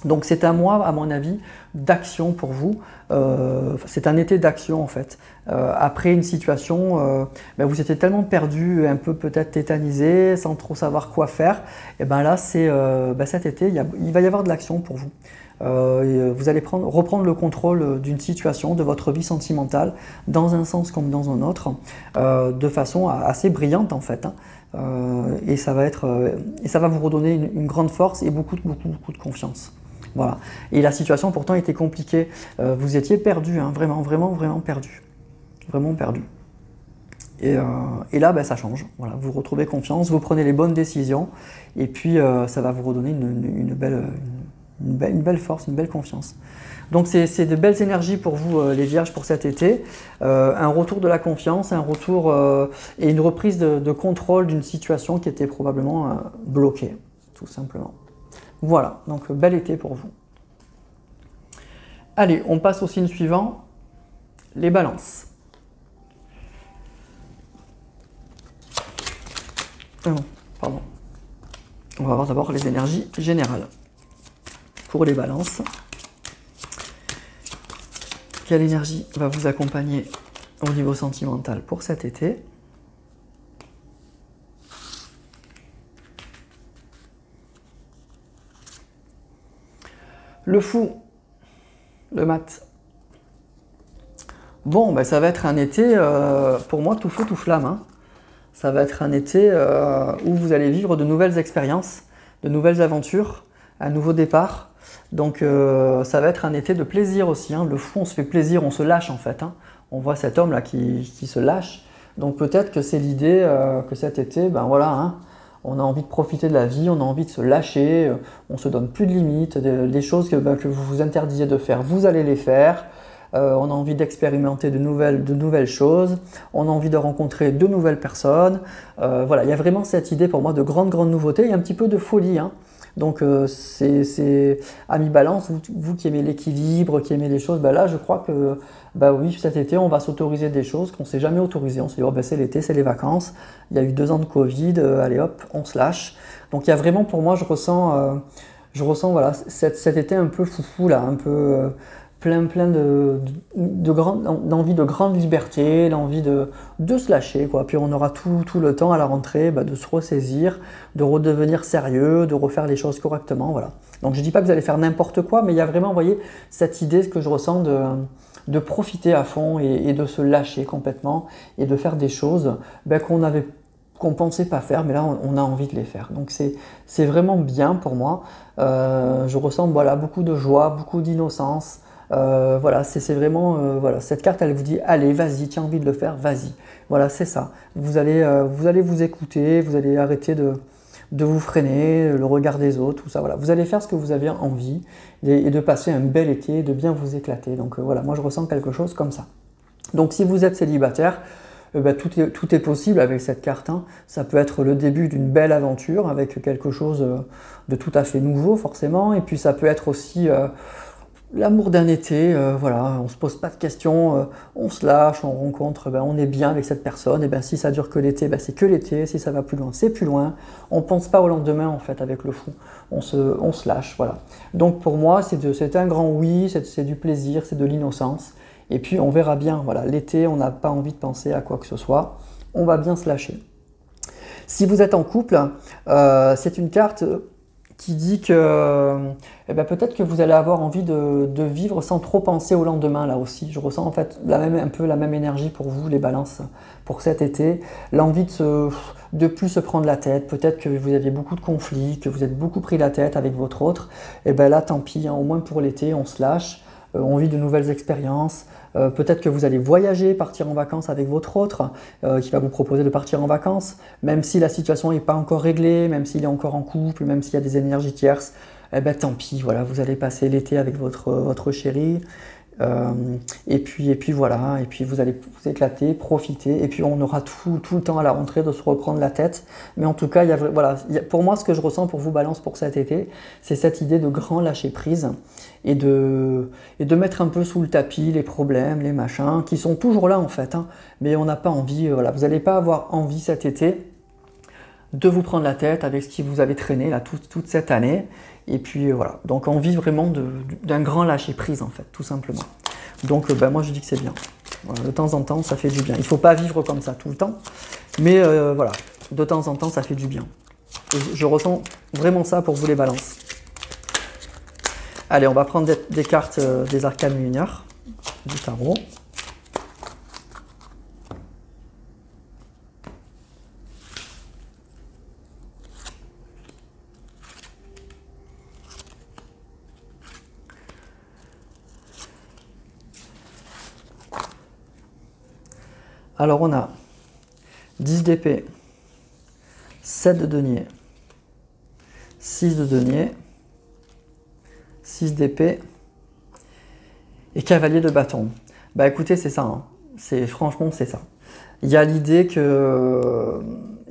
Donc c'est un mois, à mon avis, d'action pour vous. C'est un été d'action en fait. Après une situation, vous étiez tellement perdu, un peu peut-être tétanisé, sans trop savoir quoi faire. Et bien là, cet été, il va y avoir de l'action pour vous. Vous allez reprendre le contrôle d'une situation, de votre vie sentimentale, dans un sens comme dans un autre, de façon assez brillante en fait. Et ça va vous redonner une grande force et beaucoup de confiance. Voilà. Et la situation pourtant était compliquée. Vous étiez perdu, hein, vraiment perdu. Vraiment perdu. Et là, ça change. Voilà. Vous retrouvez confiance, vous prenez les bonnes décisions, et puis ça va vous redonner une belle force, une belle confiance. Donc c'est de belles énergies pour vous, les Vierges, pour cet été. Un retour de la confiance, un retour et une reprise de contrôle d'une situation qui était probablement bloquée, tout simplement. Voilà, donc bel été pour vous. Allez, on passe au signe suivant, les balances. Pardon. On va voir d'abord les énergies générales. Pour les balances, quelle énergie va vous accompagner au niveau sentimental pour cet été ? Le fou, le mat. Bon, ça va être un été, pour moi, tout feu, tout flamme. Hein. Ça va être un été où vous allez vivre de nouvelles expériences, de nouvelles aventures, un nouveau départ. Donc ça va être un été de plaisir aussi. Hein. Le fou, on se fait plaisir, on se lâche en fait. Hein. On voit cet homme-là qui se lâche. Donc peut-être que c'est l'idée que cet été, voilà, hein, on a envie de profiter de la vie, on a envie de se lâcher, on ne se donne plus de limites, des choses que vous vous interdisiez de faire, vous allez les faire. On a envie d'expérimenter de nouvelles choses, on a envie de rencontrer de nouvelles personnes. Voilà, il y a vraiment cette idée pour moi de grande nouveauté, il y a un petit peu de folie. Hein. Donc c'est Amis Balance, vous qui aimez l'équilibre, qui aimez les choses, là je crois que oui, cet été on va s'autoriser des choses qu'on ne s'est jamais autorisées. On s'est dit c'est l'été, c'est les vacances, il y a eu 2 ans de Covid, allez hop, on se lâche. Donc il y a vraiment pour moi, je ressens voilà, cet été un peu foufou là, un peu plein d'envie de grande liberté, d'envie de se lâcher, quoi. Puis on aura tout le temps à la rentrée de se ressaisir, de redevenir sérieux, de refaire les choses correctement, voilà. Donc je dis pas que vous allez faire n'importe quoi, mais il y a vraiment, vous voyez, cette idée que je ressens de profiter à fond et de se lâcher complètement et de faire des choses qu'on pensait pas faire, mais là on a envie de les faire. Donc c'est vraiment bien pour moi. Je ressens beaucoup de joie, beaucoup d'innocence. Voilà, c'est vraiment, voilà, cette carte elle vous dit allez, vas-y, tu as envie de le faire, vas-y. Voilà, c'est ça. Vous allez vous écouter, vous allez arrêter de vous freiner, le regard des autres, tout ça. Voilà, vous allez faire ce que vous avez envie et de passer un bel été, de bien vous éclater. Donc voilà, moi je ressens quelque chose comme ça. Donc si vous êtes célibataire, tout est possible avec cette carte. Hein. Ça peut être le début d'une belle aventure avec quelque chose de tout à fait nouveau forcément. Et puis ça peut être aussi l'amour d'un été, voilà, on ne se pose pas de questions, on se lâche, on rencontre, on est bien avec cette personne, et si ça dure que l'été, c'est que l'été, si ça va plus loin, c'est plus loin. On ne pense pas au lendemain en fait avec le fou, on se lâche, voilà. Donc pour moi, c'est un grand oui, c'est du plaisir, c'est de l'innocence, et puis on verra bien, voilà, l'été, on n'a pas envie de penser à quoi que ce soit, on va bien se lâcher. Si vous êtes en couple, c'est une carte qui dit que peut-être que vous allez avoir envie de vivre sans trop penser au lendemain, là aussi. Je ressens en fait un peu la même énergie pour vous, les balances, pour cet été. L'envie de plus se prendre la tête. Peut-être que vous aviez beaucoup de conflits, que vous êtes beaucoup pris la tête avec votre autre. Et bien là, tant pis, hein, au moins pour l'été, on se lâche, on vit de nouvelles expériences. Peut-être que vous allez voyager, partir en vacances avec votre autre, qui va vous proposer de partir en vacances, même si la situation n'est pas encore réglée, même s'il est encore en couple, même s'il y a des énergies tierces. Eh ben tant pis, voilà, vous allez passer l'été avec votre chéri. Et puis voilà, et puis vous allez vous éclater, profiter, et puis on aura tout le temps à la rentrée de se reprendre la tête. Mais en tout cas, pour moi, ce que je ressens pour vous, Balance, pour cet été, c'est cette idée de grand lâcher prise et de mettre un peu sous le tapis les problèmes, les machins, qui sont toujours là en fait, hein, mais on n'a pas envie, voilà, vous n'allez pas avoir envie cet été de vous prendre la tête avec ce qui vous avait traîné là toute cette année. Et puis voilà, donc envie vraiment d'un grand lâcher prise en fait, tout simplement. Donc moi je dis que c'est bien. Voilà, de temps en temps ça fait du bien. Il ne faut pas vivre comme ça tout le temps, mais voilà, de temps en temps ça fait du bien. Et je ressens vraiment ça pour vous les balances. Allez, on va prendre des cartes des arcanes lunaires du tarot. Alors on a 10 d'épée, 7 de denier, 6 de denier, 6 d'épée et cavalier de bâton. Bah écoutez, c'est ça, hein. Franchement c'est ça. Il y a l'idée que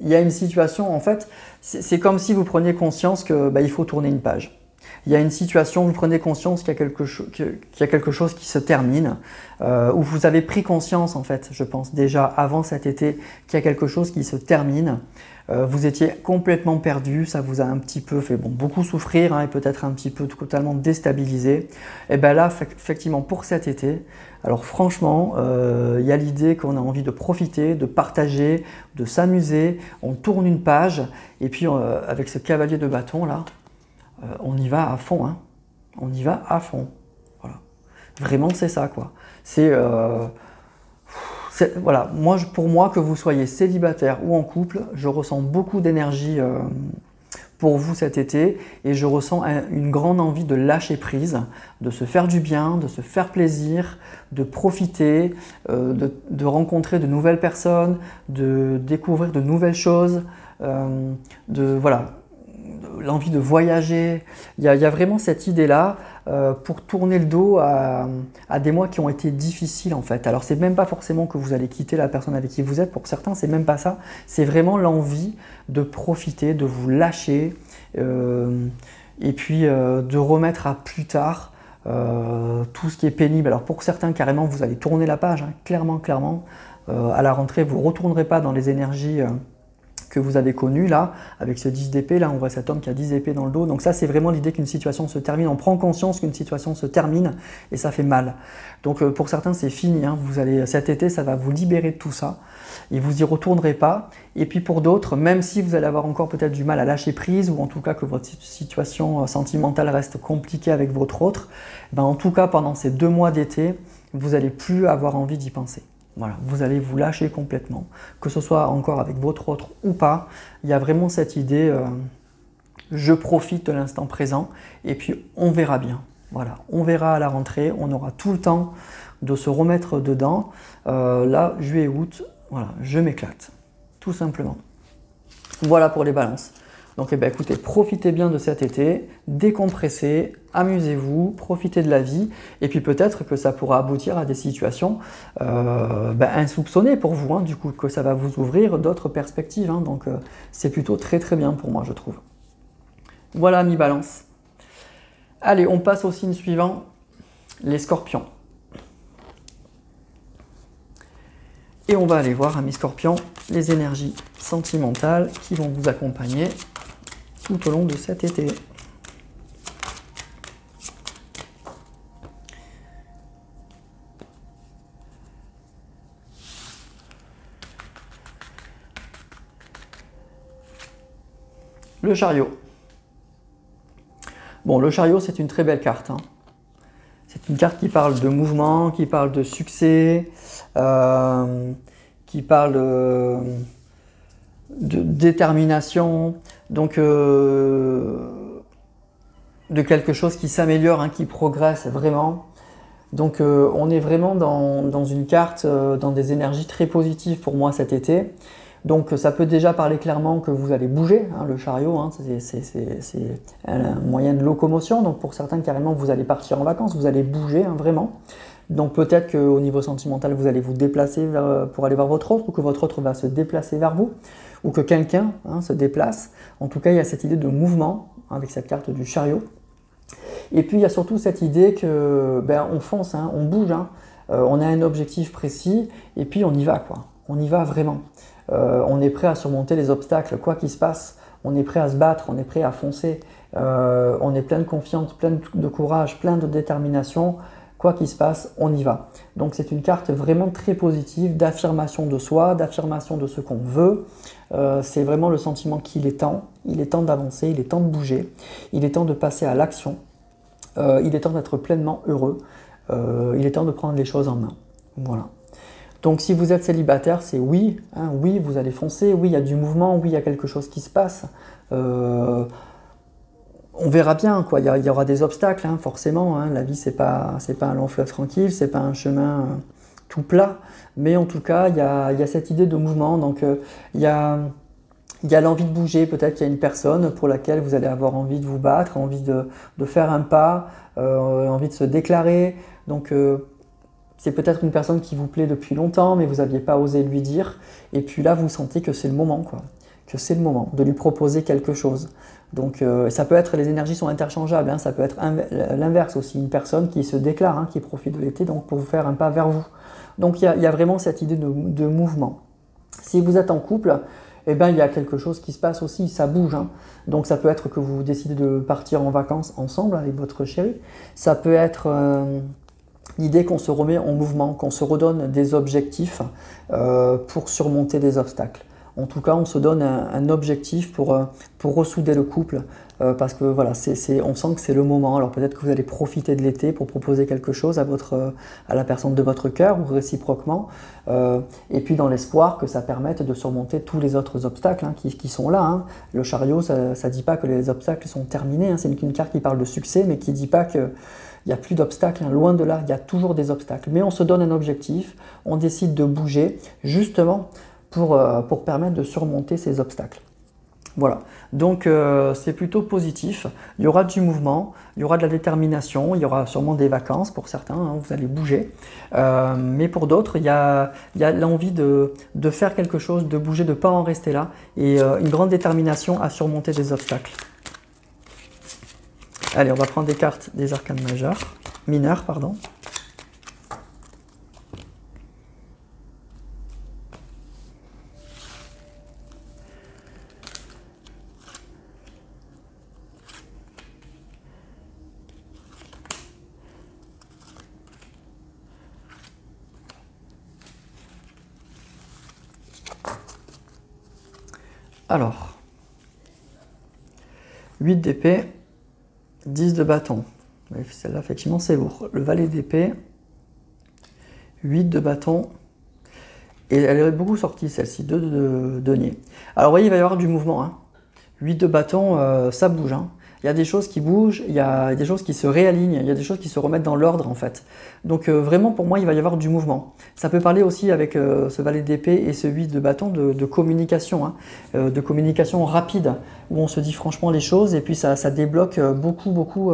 il y a une situation, en fait, c'est comme si vous preniez conscience que il faut tourner une page. Il y a une situation où vous prenez conscience qu'il y a quelque chose qui se termine, où vous avez pris conscience, en fait, je pense déjà avant cet été, qu'il y a quelque chose qui se termine. Vous étiez complètement perdu, ça vous a un petit peu fait beaucoup souffrir, hein, et peut-être un petit peu totalement déstabilisé. Et bien là, effectivement, pour cet été, alors franchement, il y a l'idée qu'on a envie de profiter, de partager, de s'amuser. On tourne une page, et puis avec ce cavalier de bâton là, on y va à fond, hein. On y va à fond. Voilà. Vraiment, c'est ça, quoi. Voilà, pour moi, que vous soyez célibataire ou en couple, je ressens beaucoup d'énergie pour vous cet été et je ressens une grande envie de lâcher prise, de se faire du bien, de se faire plaisir, de profiter, de rencontrer de nouvelles personnes, de découvrir de nouvelles choses, voilà, l'envie de voyager. Il y a vraiment cette idée-là pour tourner le dos à des mois qui ont été difficiles en fait. Alors c'est même pas forcément que vous allez quitter la personne avec qui vous êtes, pour certains c'est même pas ça, c'est vraiment l'envie de profiter, de vous lâcher et puis de remettre à plus tard tout ce qui est pénible. Alors pour certains carrément vous allez tourner la page, hein, clairement. À la rentrée vous ne retournerez pas dans les énergies que vous avez connu là, avec ce 10 d'épée, là on voit cet homme qui a 10 épées dans le dos, donc ça c'est vraiment l'idée qu'une situation se termine, on prend conscience qu'une situation se termine et ça fait mal. Donc pour certains c'est fini, hein. Cet été ça va vous libérer de tout ça et vous y retournerez pas. Et puis pour d'autres, même si vous allez avoir encore peut-être du mal à lâcher prise ou en tout cas que votre situation sentimentale reste compliquée avec votre autre, en tout cas pendant ces 2 mois d'été, vous n'allez plus avoir envie d'y penser. Voilà, vous allez vous lâcher complètement, que ce soit encore avec votre autre ou pas. Il y a vraiment cette idée, je profite de l'instant présent et puis on verra bien. Voilà, on verra à la rentrée, on aura tout le temps de se remettre dedans. Là, juillet, août, voilà, je m'éclate, tout simplement. Voilà pour les balances. Donc écoutez, profitez bien de cet été, décompressez, amusez-vous, profitez de la vie, et puis peut-être que ça pourra aboutir à des situations insoupçonnées pour vous, hein, du coup, que ça va vous ouvrir d'autres perspectives, hein, donc c'est plutôt très bien pour moi, je trouve. Voilà, mi-balance. Allez, on passe au signe suivant, les scorpions. Et on va aller voir, amis scorpions, les énergies sentimentales qui vont vous accompagner tout au long de cet été. Le chariot. Bon, le chariot, c'est une très belle carte, hein. C'est une carte qui parle de mouvement, qui parle de succès, qui parle de détermination, donc de quelque chose qui s'améliore, hein, qui progresse vraiment. Donc on est vraiment dans une carte, dans des énergies très positives pour moi cet été. Donc ça peut déjà parler clairement que vous allez bouger, hein, le chariot, hein, c'est un moyen de locomotion. Donc pour certains carrément vous allez partir en vacances, vous allez bouger, hein, vraiment. Donc peut-être qu'au niveau sentimental vous allez vous déplacer pour aller voir votre autre, ou que votre autre va se déplacer vers vous, ou que quelqu'un, hein, se déplace. En tout cas il y a cette idée de mouvement avec cette carte du chariot. Et puis il y a surtout cette idée que on fonce, hein, on bouge, hein, on a un objectif précis et puis on y va, quoi. On y va vraiment. On est prêt à surmonter les obstacles, quoi qu'il se passe. On est prêt à se battre, on est prêt à foncer. On est plein de confiance, plein de courage, plein de détermination. Quoi qu'il se passe, on y va. Donc c'est une carte vraiment très positive d'affirmation de soi, d'affirmation de ce qu'on veut. C'est vraiment le sentiment qu'il est temps d'avancer, il est temps de bouger, il est temps de passer à l'action, il est temps d'être pleinement heureux, il est temps de prendre les choses en main. Voilà. Donc si vous êtes célibataire, c'est oui, hein, oui, vous allez foncer, oui, il y a du mouvement, oui, il y a quelque chose qui se passe. On verra bien, quoi. Il y aura des obstacles, hein, forcément. Hein. La vie, c'est pas un long fleuve tranquille, c'est pas un chemin tout plat. Mais en tout cas, il y a cette idée de mouvement. Donc, il y a l'envie de bouger. Peut-être qu'il y a une personne pour laquelle vous allez avoir envie de vous battre, envie de faire un pas, envie de se déclarer. Donc, c'est peut-être une personne qui vous plaît depuis longtemps, mais vous n'aviez pas osé lui dire. Et puis là, vous sentez que c'est le moment, quoi. Que c'est le moment de lui proposer quelque chose. Donc ça peut être, les énergies sont interchangeables, hein, ça peut être l'inverse aussi, une personne qui se déclare, hein, qui profite de l'été donc pour vous faire un pas vers vous. Donc il y a vraiment cette idée de mouvement. Si vous êtes en couple, eh ben, il y a quelque chose qui se passe aussi, ça bouge. Hein. Donc ça peut être que vous décidez de partir en vacances ensemble avec votre chéri. Ça peut être l'idée qu'on se remet en mouvement, qu'on se redonne des objectifs pour surmonter des obstacles. En tout cas, on se donne un objectif pour ressouder le couple parce que voilà, on sent que c'est le moment. Alors peut-être que vous allez profiter de l'été pour proposer quelque chose à la personne de votre cœur ou réciproquement. Et puis dans l'espoir que ça permette de surmonter tous les autres obstacles, hein, qui sont là. Hein. Le chariot, ça ne dit pas que les obstacles sont terminés. Hein. C'est une carte qui parle de succès, mais qui ne dit pas que il n'y a plus d'obstacles, hein. Loin de là, il y a toujours des obstacles. Mais on se donne un objectif, on décide de bouger, justement, pour permettre de surmonter ces obstacles. Voilà, donc c'est plutôt positif. Il y aura du mouvement, il y aura de la détermination, il y aura sûrement des vacances pour certains, hein, vous allez bouger. Mais pour d'autres, il y a l'envie de faire quelque chose, de bouger, de ne pas en rester là, et une grande détermination à surmonter des obstacles. Allez, on va prendre des cartes des arcanes mineurs, pardon. Alors, 8 d'épée, 10 de bâton. Celle-là, effectivement, c'est lourd. Le valet d'épée, 8 de bâton. Et elle est beaucoup sortie, celle-ci, 2 de denier. Alors, vous voyez, il va y avoir du mouvement. Hein. 8 de bâton, ça bouge. Hein. Il y a des choses qui bougent, il y a des choses qui se réalignent, il y a des choses qui se remettent dans l'ordre, en fait. Donc, vraiment, pour moi, il va y avoir du mouvement. Ça peut parler aussi avec ce valet d'épée et ce 8 de bâton de communication, hein, de communication rapide, où on se dit franchement les choses, et puis ça débloque beaucoup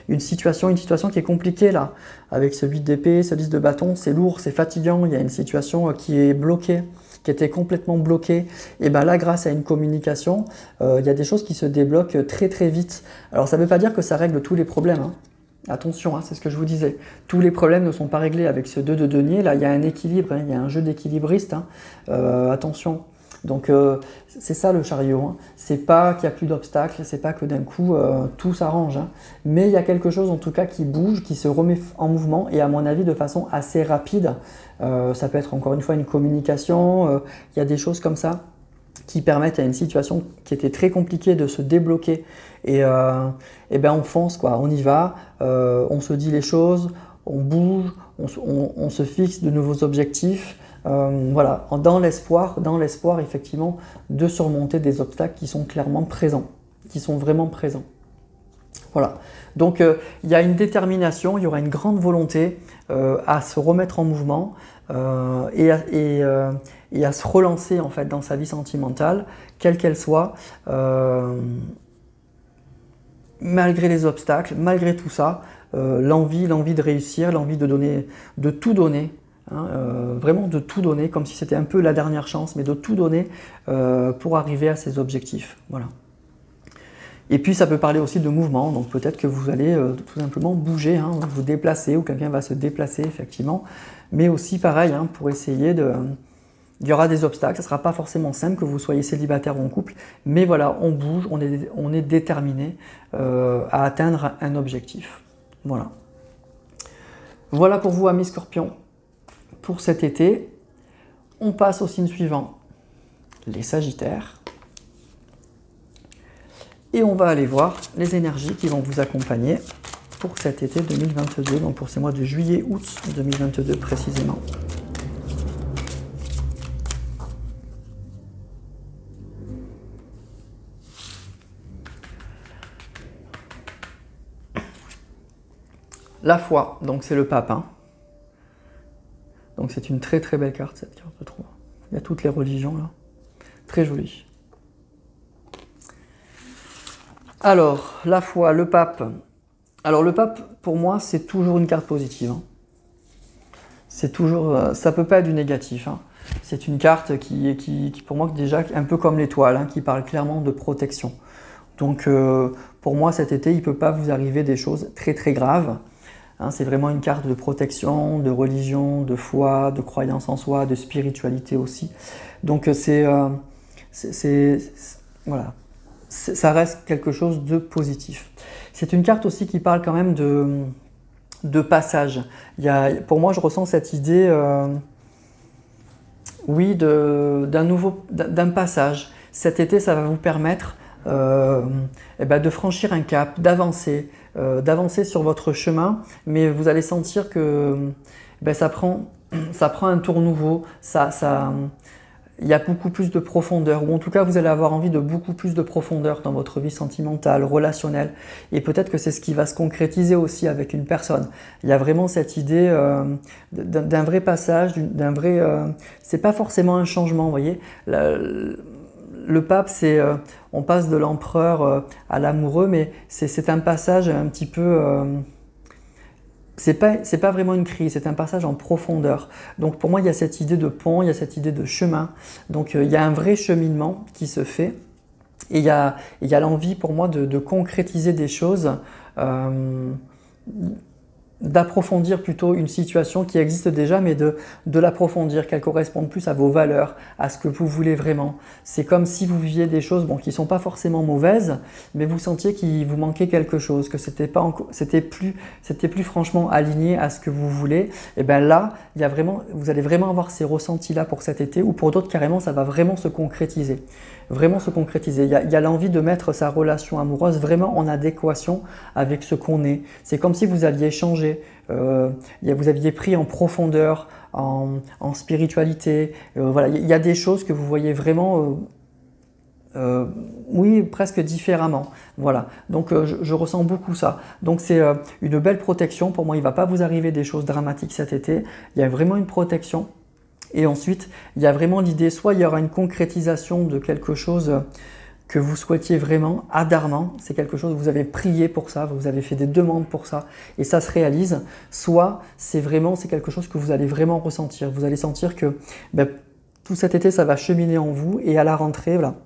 une situation qui est compliquée, là. Avec ce 8 d'épée, ce 10 de bâton, c'est lourd, c'est fatigant, il y a une situation qui est bloquée, qui était complètement bloqué, et bien là, grâce à une communication, il y a des choses qui se débloquent très vite. Alors ça ne veut pas dire que ça règle tous les problèmes, hein. Attention, hein, c'est ce que je vous disais. Tous les problèmes ne sont pas réglés avec ce 2 de denier, là il y a un équilibre, hein, il y a un jeu d'équilibriste, hein. Attention. Donc c'est ça le chariot, hein. C'est pas qu'il n'y a plus d'obstacles, c'est pas que d'un coup tout s'arrange, hein. Mais il y a quelque chose en tout cas qui bouge, qui se remet en mouvement, et à mon avis de façon assez rapide. Ça peut être encore une fois une communication, il y a des choses comme ça qui permettent à une situation qui était très compliquée de se débloquer, et ben on fonce, quoi, on y va, on se dit les choses, on bouge, on se fixe de nouveaux objectifs, voilà, dans l'espoir effectivement de surmonter des obstacles qui sont clairement présents, qui sont vraiment présents. Voilà, donc il y a une détermination, il y aura une grande volonté à se remettre en mouvement et à se relancer en fait dans sa vie sentimentale, quelle qu'elle soit, malgré les obstacles, malgré tout ça, l'envie de réussir, l'envie de donner, de tout donner, hein, vraiment de tout donner, comme si c'était un peu la dernière chance, mais de tout donner pour arriver à ses objectifs. Voilà. Et puis ça peut parler aussi de mouvement, donc peut-être que vous allez tout simplement bouger, hein, vous déplacer, ou quelqu'un va se déplacer effectivement, mais aussi pareil, hein, pour essayer de... Il y aura des obstacles, ce ne sera pas forcément simple que vous soyez célibataire ou en couple, mais voilà, on bouge, on est déterminé à atteindre un objectif. Voilà. Voilà pour vous, amis Scorpions, pour cet été. On passe au signe suivant, les Sagittaires. Et on va aller voir les énergies qui vont vous accompagner pour cet été 2022, donc pour ces mois de juillet, août 2022 précisément. La foi, donc c'est le pape. Hein. Donc c'est une très très belle carte, cette carte, je trouve. Il y a toutes les religions là. Très jolie. Alors, la foi, le pape. Alors le pape, pour moi, c'est toujours une carte positive. Hein. C'est toujours, ça peut pas être du négatif. Hein. C'est une carte qui, pour moi, déjà un peu comme l'étoile, hein, qui parle clairement de protection. Donc, pour moi, cet été, il ne peut pas vous arriver des choses très très graves. Hein, c'est vraiment une carte de protection, de religion, de foi, de croyance en soi, de spiritualité aussi. Donc voilà, ça reste quelque chose de positif. C'est une carte aussi qui parle quand même de passage. Pour moi, je ressens cette idée, oui, d'un passage. Cet été, ça va vous permettre de franchir un cap, d'avancer sur votre chemin, mais vous allez sentir que ça prend un tour nouveau, il y a beaucoup plus de profondeur, ou en tout cas vous allez avoir envie de beaucoup plus de profondeur dans votre vie sentimentale, relationnelle, et peut-être que c'est ce qui va se concrétiser aussi avec une personne. Il y a vraiment cette idée d'un vrai passage, d'un vrai... c'est pas forcément un changement, vous voyez. Le pape, on passe de l'empereur à l'amoureux, mais c'est un passage un petit peu... c'est pas vraiment une crise, c'est un passage en profondeur. Donc pour moi, il y a cette idée de pont, il y a cette idée de chemin. Donc il y a un vrai cheminement qui se fait. Et il y a l'envie pour moi de concrétiser des choses, d'approfondir plutôt une situation qui existe déjà, mais de l'approfondir, qu'elle corresponde plus à vos valeurs, à ce que vous voulez vraiment. C'est comme si vous viviez des choses qui ne sont pas forcément mauvaises, mais vous sentiez qu'il vous manquait quelque chose, que c'était plus franchement aligné à ce que vous voulez. Et bien là, vous allez vraiment avoir ces ressentis-là pour cet été, ou pour d'autres carrément, ça va vraiment se concrétiser. Vraiment se concrétiser. Il y a l'envie de mettre sa relation amoureuse vraiment en adéquation avec ce qu'on est. C'est comme si vous alliez changer, vous aviez pris en profondeur, en spiritualité. Voilà, il y a des choses que vous voyez vraiment, oui, presque différemment. Voilà, donc je ressens beaucoup ça. Donc c'est une belle protection. Pour moi, il ne va pas vous arriver des choses dramatiques cet été. Il y a vraiment une protection. Et ensuite, il y a vraiment l'idée, soit il y aura une concrétisation de quelque chose que vous souhaitiez vraiment ardemment, c'est quelque chose, vous avez prié pour ça, vous avez fait des demandes pour ça, et ça se réalise, soit c'est quelque chose que vous allez vraiment ressentir. Vous allez sentir que tout cet été, ça va cheminer en vous, et à la rentrée, voilà,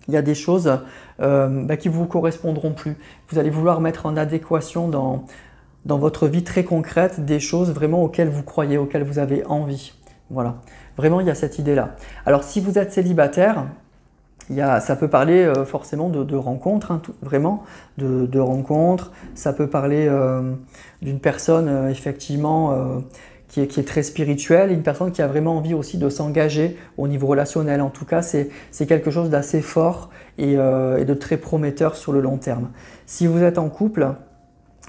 il y a des choses qui ne vous correspondront plus. Vous allez vouloir mettre en adéquation dans votre vie très concrète des choses vraiment auxquelles vous croyez, auxquelles vous avez envie. Voilà, vraiment il y a cette idée-là. Alors si vous êtes célibataire, ça peut parler forcément de rencontres, hein, vraiment, de rencontres. Ça peut parler d'une personne effectivement qui est très spirituelle, une personne qui a vraiment envie aussi de s'engager au niveau relationnel. En tout cas, c'est quelque chose d'assez fort et de très prometteur sur le long terme. Si vous êtes en couple,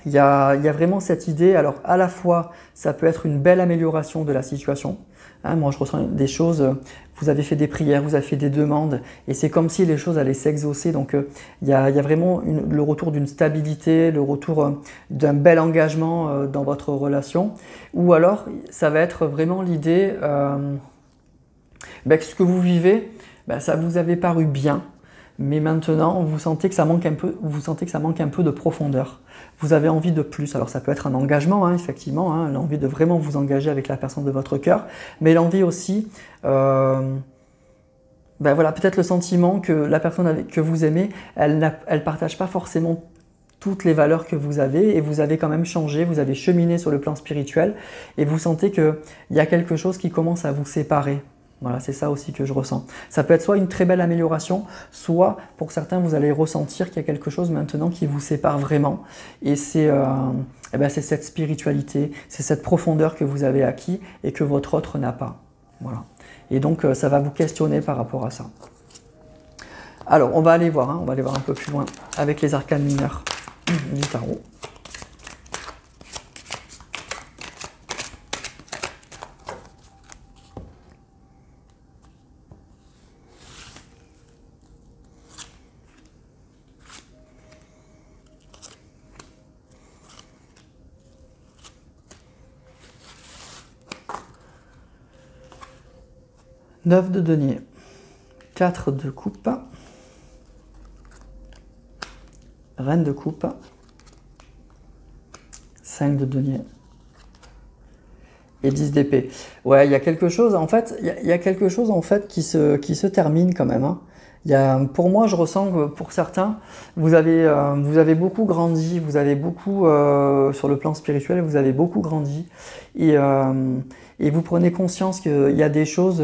il y a vraiment cette idée, alors à la fois ça peut être une belle amélioration de la situation, Hein, moi, je ressens des choses, vous avez fait des prières, vous avez fait des demandes, et c'est comme si les choses allaient s'exaucer. Donc, il y a vraiment le retour d'une stabilité, le retour d'un bel engagement dans votre relation. Ou alors, ça va être vraiment l'idée que ce que vous vivez, ça vous avait paru bien, mais maintenant, vous sentez que ça manque un peu de profondeur. Vous avez envie de plus. Alors, ça peut être un engagement, hein, effectivement, hein, l'envie de vraiment vous engager avec la personne de votre cœur, mais l'envie aussi, voilà, peut-être le sentiment que la personne que vous aimez, elle ne partage pas forcément toutes les valeurs que vous avez, et vous avez quand même changé, vous avez cheminé sur le plan spirituel, et vous sentez qu'il y a quelque chose qui commence à vous séparer. Voilà, c'est ça aussi que je ressens. Ça peut être soit une très belle amélioration, soit pour certains, vous allez ressentir qu'il y a quelque chose maintenant qui vous sépare vraiment. Et c'est cette spiritualité, c'est cette profondeur que vous avez acquis et que votre autre n'a pas. Voilà. Et donc, ça va vous questionner par rapport à ça. Alors, on va aller voir un peu plus loin avec les arcanes mineurs du tarot. Neuf de denier, 4 de coupe, reine de coupe, 5 de denier et 10 d'épée. Ouais, il y a quelque chose en fait, il y a quelque chose en fait qui se termine quand même. Hein. Pour moi, je ressens que pour certains, vous avez beaucoup grandi, vous avez beaucoup sur le plan spirituel, vous avez beaucoup grandi, et vous prenez conscience qu'il y a des choses,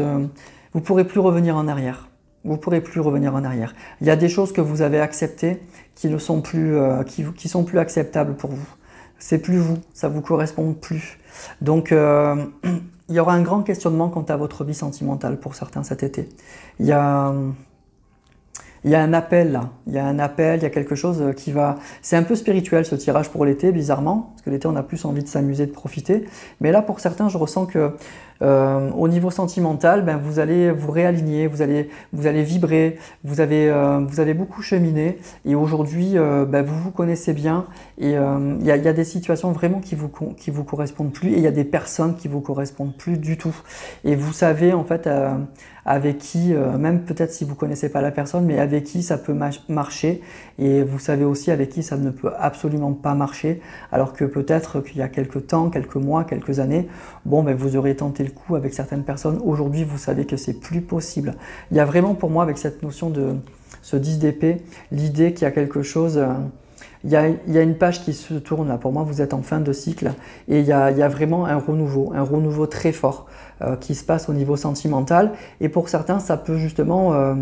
vous ne pourrez plus revenir en arrière. Vous ne pourrez plus revenir en arrière. Il y a des choses que vous avez acceptées qui ne sont plus, qui sont plus acceptables pour vous. C'est plus vous, ça vous correspond plus. Donc, il y aura un grand questionnement quant à votre vie sentimentale pour certains cet été. Il y a un appel là, il y a quelque chose qui va... C'est un peu spirituel ce tirage pour l'été, bizarrement, parce que l'été on a plus envie de s'amuser, de profiter. Mais là pour certains, je ressens que au niveau sentimental, vous allez vous réaligner, vous allez vibrer, vous avez beaucoup cheminé, et aujourd'hui vous vous connaissez bien, et il y a des situations vraiment qui vous correspondent plus, et il y a des personnes qui vous correspondent plus du tout. Et vous savez en fait avec qui, même peut-être si vous ne connaissez pas la personne, mais avec qui ça peut marcher, et vous savez aussi avec qui ça ne peut absolument pas marcher, alors que peut-être qu'il y a quelques temps, quelques mois, quelques années, vous aurez tenté le coup avec certaines personnes. Aujourd'hui, vous savez que c'est plus possible. Il y a vraiment pour moi, avec cette notion de ce 10 d'épée, l'idée qu'il y a quelque chose... Il y a une page qui se tourne là. Pour moi, vous êtes en fin de cycle, et il y a vraiment un renouveau très fort qui se passe au niveau sentimental. Et pour certains, ça peut justement,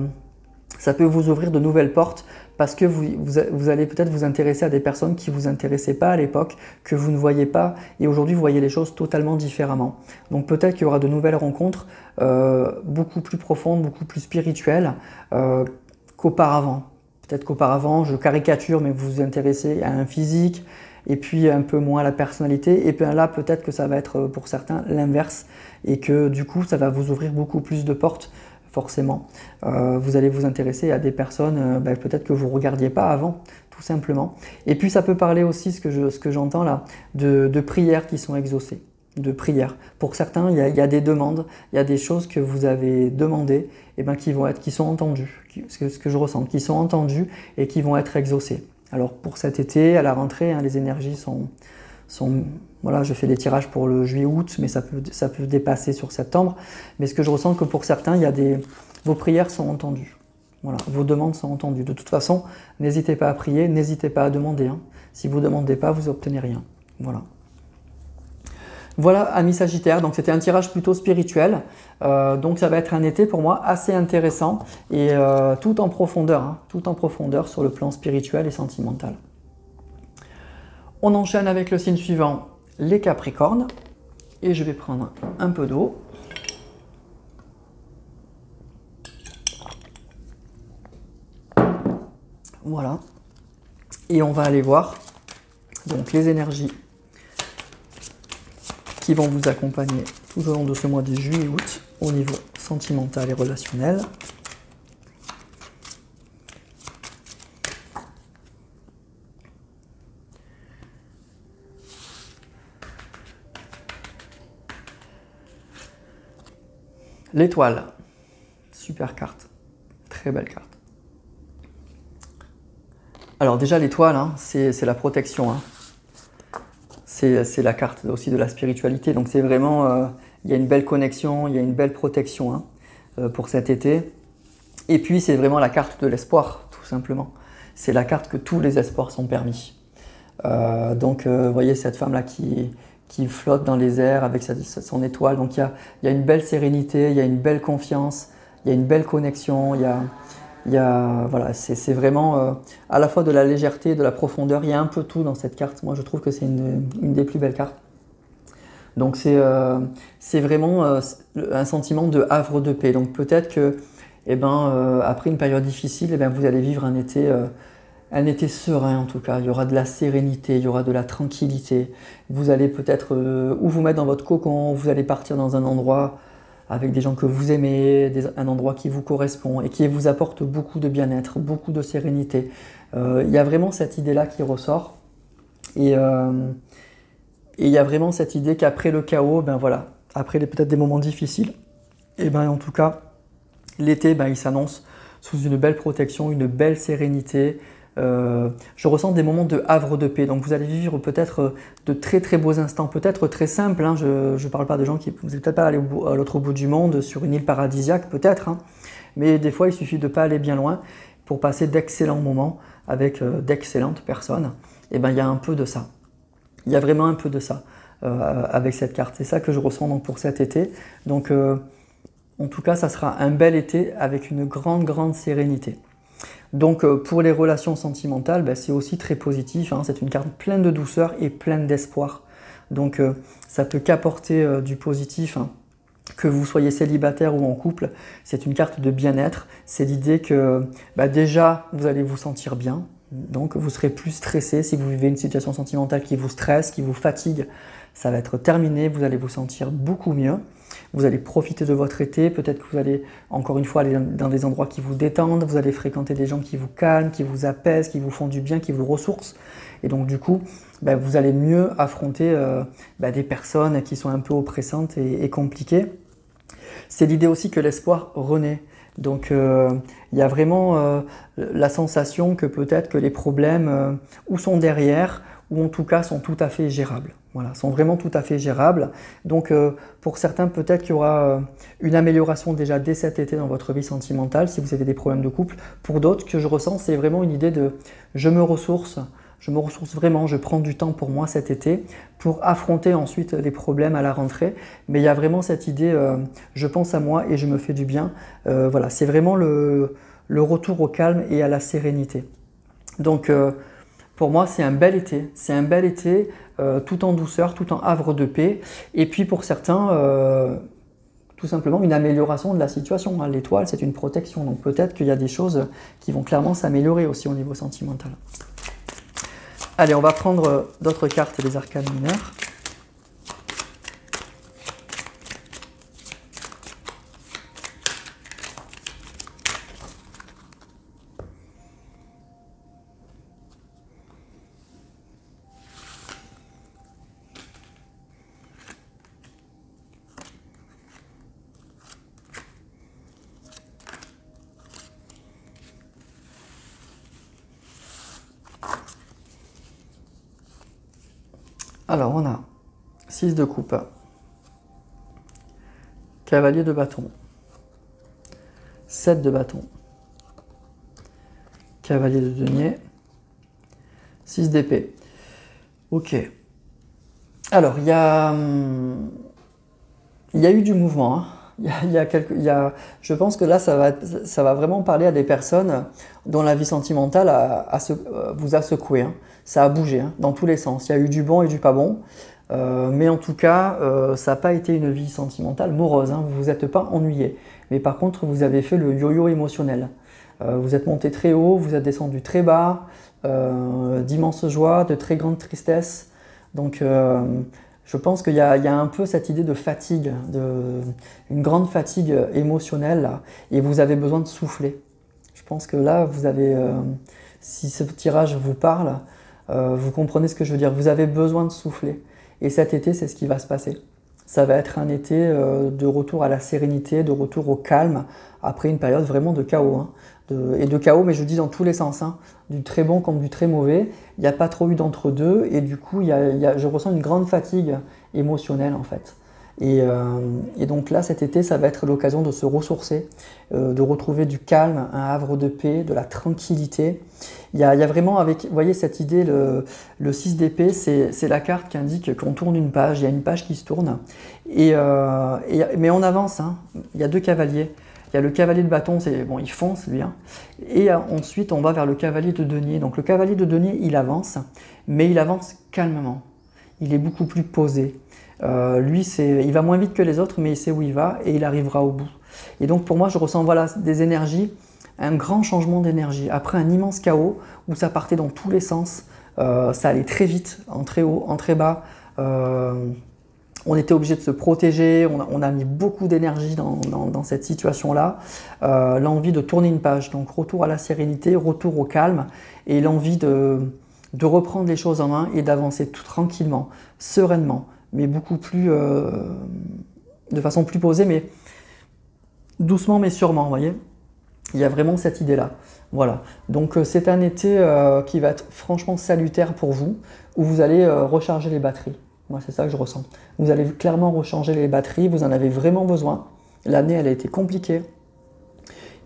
ça peut vous ouvrir de nouvelles portes, parce que vous allez peut-être vous intéresser à des personnes qui ne vous intéressaient pas à l'époque, que vous ne voyez pas, et aujourd'hui vous voyez les choses totalement différemment. Donc peut-être qu'il y aura de nouvelles rencontres beaucoup plus profondes, beaucoup plus spirituelles qu'auparavant. Peut-être qu'auparavant, je caricature, mais vous vous intéressez à un physique, et puis un peu moins à la personnalité. Et puis là, peut-être que ça va être pour certains l'inverse, et que du coup, ça va vous ouvrir beaucoup plus de portes, forcément. Vous allez vous intéresser à des personnes peut-être que vous ne regardiez pas avant, tout simplement. Et puis ça peut parler aussi, ce que j'entends là, de prières qui sont exaucées. De prières. Pour certains, il y a des demandes, il y a des choses que vous avez demandées, et qui sont entendues, ce que je ressens, qui sont entendues et qui vont être exaucées. Alors pour cet été, à la rentrée, les énergies sont voilà, je fais des tirages pour le juillet-août, mais ça peut dépasser sur septembre. Mais ce que je ressens, que pour certains, vos prières sont entendues. Voilà, vos demandes sont entendues. De toute façon, n'hésitez pas à prier, n'hésitez pas à demander. Si vous ne demandez pas, vous n'obtenez rien. Voilà. Voilà, amis Sagittaires, donc c'était un tirage plutôt spirituel, donc ça va être un été pour moi assez intéressant, et tout en profondeur sur le plan spirituel et sentimental. On enchaîne avec le signe suivant, les Capricornes, et je vais prendre un peu d'eau. Voilà, et on va aller voir donc les énergies qui vont vous accompagner tout au long de ce mois de juillet-août au niveau sentimental et relationnel. L'étoile, super carte, très belle carte. Alors déjà l'étoile, hein, c'est la protection, hein. C'est la carte aussi de la spiritualité, donc c'est vraiment, il y a une belle connexion, il y a une belle protection, hein, pour cet été. Et puis c'est vraiment la carte de l'espoir, tout simplement. C'est la carte que tous les espoirs sont permis. Vous voyez cette femme-là qui flotte dans les airs avec son étoile, donc il y a une belle sérénité, il y a une belle confiance, il y a une belle connexion, voilà, c'est vraiment à la fois de la légèreté, de la profondeur, il y a un peu tout dans cette carte. Moi je trouve que c'est une des plus belles cartes. Donc c'est vraiment un sentiment de havre de paix. Donc peut-être que après une période difficile, vous allez vivre un été serein en tout cas. Il y aura de la sérénité, il y aura de la tranquillité. Vous allez peut-être ou vous mettre dans votre cocon, vous allez partir dans un endroit avec des gens que vous aimez, un endroit qui vous correspond et qui vous apporte beaucoup de bien-être, beaucoup de sérénité. Il y a vraiment cette idée-là qui ressort. Et il y a vraiment cette idée qu'après le chaos, voilà, après peut-être des moments difficiles, en tout cas, l'été, il s'annonce sous une belle protection, une belle sérénité. Je ressens des moments de havre de paix. Donc vous allez vivre peut-être de très très beaux instants, peut-être très simples, hein. Je ne parle pas de gens vous n'allez peut-être pas aller à l'autre bout du monde, sur une île paradisiaque peut-être, hein. Mais des fois il suffit de ne pas aller bien loin pour passer d'excellents moments avec d'excellentes personnes. Et il y a un peu de ça. Il y a vraiment un peu de ça avec cette carte. C'est ça que je ressens donc pour cet été. Donc en tout cas ça sera un bel été avec une grande sérénité. Donc pour les relations sentimentales, c'est aussi très positif, hein. C'est une carte pleine de douceur et pleine d'espoir. Donc ça peut qu'apporter du positif, hein. Que vous soyez célibataire ou en couple, c'est une carte de bien-être. C'est l'idée que déjà vous allez vous sentir bien, donc vous serez plus stressé. Si vous vivez une situation sentimentale qui vous stresse, qui vous fatigue, ça va être terminé, vous allez vous sentir beaucoup mieux. Vous allez profiter de votre été, peut-être que vous allez encore une fois aller dans des endroits qui vous détendent, vous allez fréquenter des gens qui vous calment, qui vous apaisent, qui vous font du bien, qui vous ressourcent. Et donc du coup, vous allez mieux affronter des personnes qui sont un peu oppressantes et compliquées. C'est l'idée aussi que l'espoir renaît. Donc il y a vraiment la sensation que peut-être que les problèmes ou sont derrière, ou en tout cas sont tout à fait gérables. Voilà, sont vraiment tout à fait gérables. Donc pour certains, peut-être qu'il y aura une amélioration déjà dès cet été dans votre vie sentimentale, si vous avez des problèmes de couple. Pour d'autres, que je ressens, c'est vraiment une idée de je me ressource vraiment, je prends du temps pour moi cet été pour affronter ensuite les problèmes à la rentrée. Mais il y a vraiment cette idée, je pense à moi et je me fais du bien. Voilà, c'est vraiment le retour au calme et à la sérénité. Donc pour moi, c'est un bel été. C'est un bel été tout en douceur, tout en havre de paix. Et puis pour certains, tout simplement une amélioration de la situation. L'étoile, c'est une protection. Donc peut-être qu'il y a des choses qui vont clairement s'améliorer aussi au niveau sentimental. Allez, on va prendre d'autres cartes des arcanes mineurs. Alors, on a 6 de coupe, cavalier de bâton, 7 de bâton, cavalier de denier, 6 d'épée. Ok. Alors, il y a eu du mouvement, hein. Je pense que là, ça va vraiment parler à des personnes dont la vie sentimentale vous a secoué, hein. Ça a bougé, hein, dans tous les sens. Il y a eu du bon et du pas bon. Mais en tout cas, ça n'a pas été une vie sentimentale morose, hein. Vous ne vous êtes pas ennuyé. Mais par contre, vous avez fait le yo-yo émotionnel. Vous êtes monté très haut, vous êtes descendu très bas, d'immenses joies, de très grandes tristesses. Donc, Je pense qu'il y a un peu cette idée de fatigue, une grande fatigue émotionnelle, là, et vous avez besoin de souffler. Je pense que là, vous avez, si ce tirage vous parle, vous comprenez ce que je veux dire. Vous avez besoin de souffler. Et cet été, c'est ce qui va se passer. Ça va être un été de retour à la sérénité, de retour au calme, après une période vraiment de chaos. Hein. Et de chaos, mais je dis dans tous les sens, hein, du très bon comme du très mauvais. Il n'y a pas trop eu d'entre-deux, et du coup, je ressens une grande fatigue émotionnelle en fait. Et donc là, cet été, ça va être l'occasion de se ressourcer, de retrouver du calme, un havre de paix, de la tranquillité. Il y a vraiment, avec, vous voyez, cette idée, le 6 d'épée, c'est la carte qui indique qu'on tourne une page, il y a une page qui se tourne. Mais on avance, hein. Il y a deux cavaliers. Il y a le cavalier de bâton, bon, il fonce lui. Hein. Et ensuite, on va vers le cavalier de denier. Donc le cavalier de denier, il avance, mais il avance calmement. Il est beaucoup plus posé. Lui, il va moins vite que les autres, mais il sait où il va et il arrivera au bout. Et donc pour moi, je ressens voilà, des énergies, un grand changement d'énergie. Après un immense chaos où ça partait dans tous les sens, ça allait très vite, en très haut, en très bas. On était obligé de se protéger, on a mis beaucoup d'énergie dans cette situation-là. L'envie de tourner une page, donc retour à la sérénité, retour au calme, et l'envie de reprendre les choses en main et d'avancer tout tranquillement, sereinement, mais beaucoup plus, de façon plus posée, mais doucement mais sûrement, vous voyez. Il y a vraiment cette idée-là. Voilà, donc c'est un été qui va être franchement salutaire pour vous, où vous allez recharger les batteries. Moi, c'est ça que je ressens. Vous allez clairement recharger les batteries, vous en avez vraiment besoin. L'année, elle a été compliquée.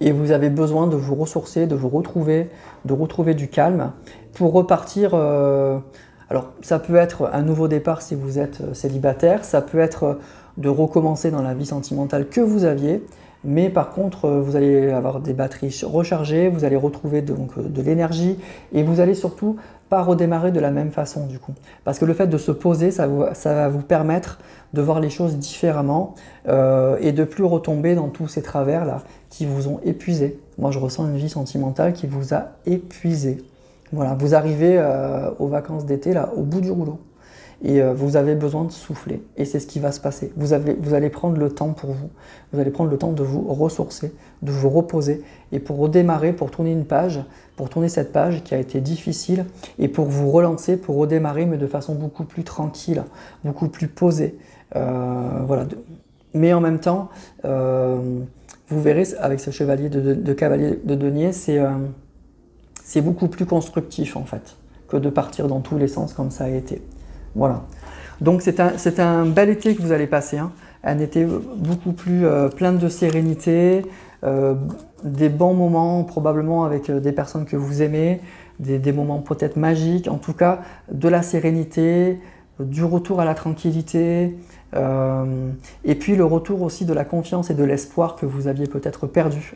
Et vous avez besoin de vous ressourcer, de vous retrouver, de retrouver du calme pour repartir. Alors, ça peut être un nouveau départ si vous êtes célibataire, ça peut être de recommencer dans la vie sentimentale que vous aviez, mais par contre, vous allez avoir des batteries rechargées, vous allez retrouver donc de l'énergie et vous allez surtout pas redémarrer de la même façon du coup. Parce que le fait de se poser, ça va vous permettre de voir les choses différemment et de plus retomber dans tous ces travers-là qui vous ont épuisé. Moi, je ressens une vie sentimentale qui vous a épuisé. Voilà, vous arrivez aux vacances d'été, là, au bout du rouleau. Et vous avez besoin de souffler. Et c'est ce qui va se passer. Vous allez prendre le temps pour vous. Vous allez prendre le temps de vous ressourcer, de vous reposer. Et pour redémarrer, pour tourner une page, pour tourner cette page qui a été difficile, et pour vous relancer, pour redémarrer, mais de façon beaucoup plus tranquille, beaucoup plus posée. Voilà. Mais en même temps, vous verrez, avec ce chevalier de cavalier de denier, c'est beaucoup plus constructif, en fait, que de partir dans tous les sens comme ça a été. Voilà. Donc c'est un bel été que vous allez passer, hein. Un été beaucoup plus plein de sérénité, des bons moments probablement avec des personnes que vous aimez, des moments peut-être magiques, en tout cas de la sérénité, du retour à la tranquillité, et puis le retour aussi de la confiance et de l'espoir que vous aviez peut-être perdu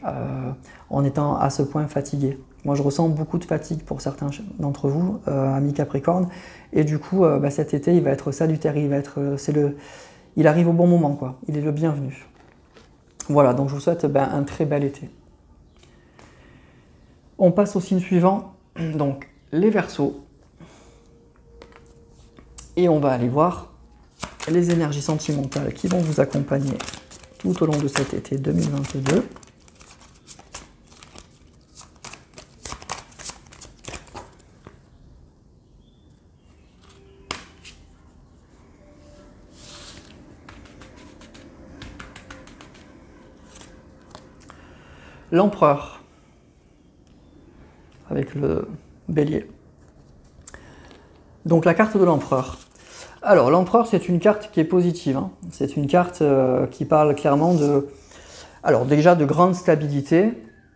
en étant à ce point fatigué. Moi, je ressens beaucoup de fatigue pour certains d'entre vous, amis Capricorne, et du coup, cet été, il va être salutaire, il arrive au bon moment, quoi. Il est le bienvenu. Voilà, donc je vous souhaite un très bel été. On passe au signe suivant, donc les Verseaux, et on va aller voir les énergies sentimentales qui vont vous accompagner tout au long de cet été 2022. L'empereur, avec le bélier. Donc la carte de l'empereur. Alors l'empereur, c'est une carte qui est positive, hein. C'est une carte qui parle clairement déjà de grande stabilité,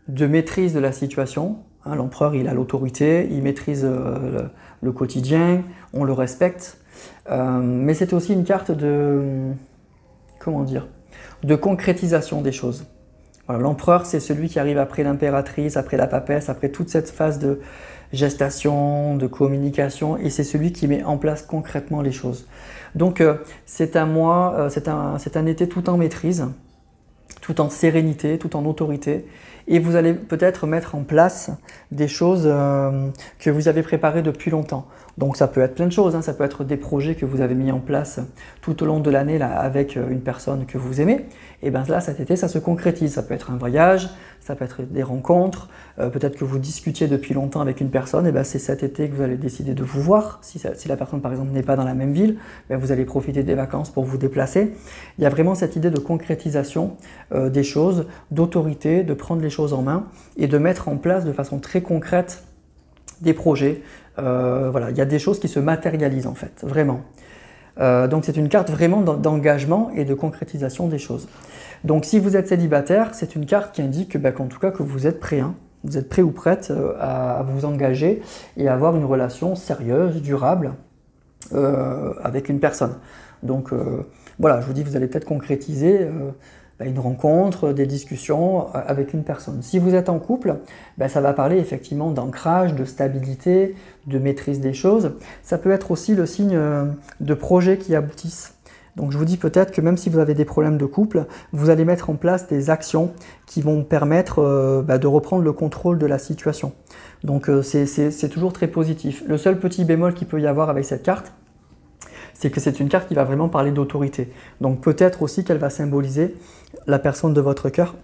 de maîtrise de la situation. Hein, l'empereur, il a l'autorité, il maîtrise le quotidien, on le respecte. Mais c'est aussi une carte de concrétisation des choses. Voilà, l'empereur, c'est celui qui arrive après l'impératrice, après la papesse, après toute cette phase de gestation, de communication, et c'est celui qui met en place concrètement les choses. Donc c'est un été tout en maîtrise, tout en sérénité, tout en autorité, et vous allez peut-être mettre en place des choses que vous avez préparées depuis longtemps. Donc ça peut être plein de choses, hein. Ça peut être des projets que vous avez mis en place tout au long de l'année avec une personne que vous aimez. Et bien là, cet été, ça se concrétise. Ça peut être un voyage, ça peut être des rencontres, peut-être que vous discutiez depuis longtemps avec une personne, et bien c'est cet été que vous allez décider de vous voir. Si la personne par exemple n'est pas dans la même ville, bien vous allez profiter des vacances pour vous déplacer. Il y a vraiment cette idée de concrétisation des choses, d'autorité, de prendre les choses en main et de mettre en place de façon très concrète des projets. Voilà, il y a des choses qui se matérialisent en fait, vraiment. Donc c'est une carte vraiment d'engagement et de concrétisation des choses. Donc si vous êtes célibataire, c'est une carte qui indique qu'en tout cas que vous êtes prêt, hein. Vous êtes prêt ou prête à vous engager et à avoir une relation sérieuse, durable avec une personne. Donc voilà, je vous dis, vous allez peut-être concrétiser une rencontre, des discussions avec une personne. Si vous êtes en couple, ça va parler effectivement d'ancrage, de stabilité, de maîtrise des choses. Ça peut être aussi le signe de projets qui aboutissent. Donc je vous dis peut-être que même si vous avez des problèmes de couple, vous allez mettre en place des actions qui vont permettre de reprendre le contrôle de la situation. Donc c'est toujours très positif. Le seul petit bémol qu'il peut y avoir avec cette carte, c'est que c'est une carte qui va vraiment parler d'autorité. Donc peut-être aussi qu'elle va symboliser la personne de votre cœur,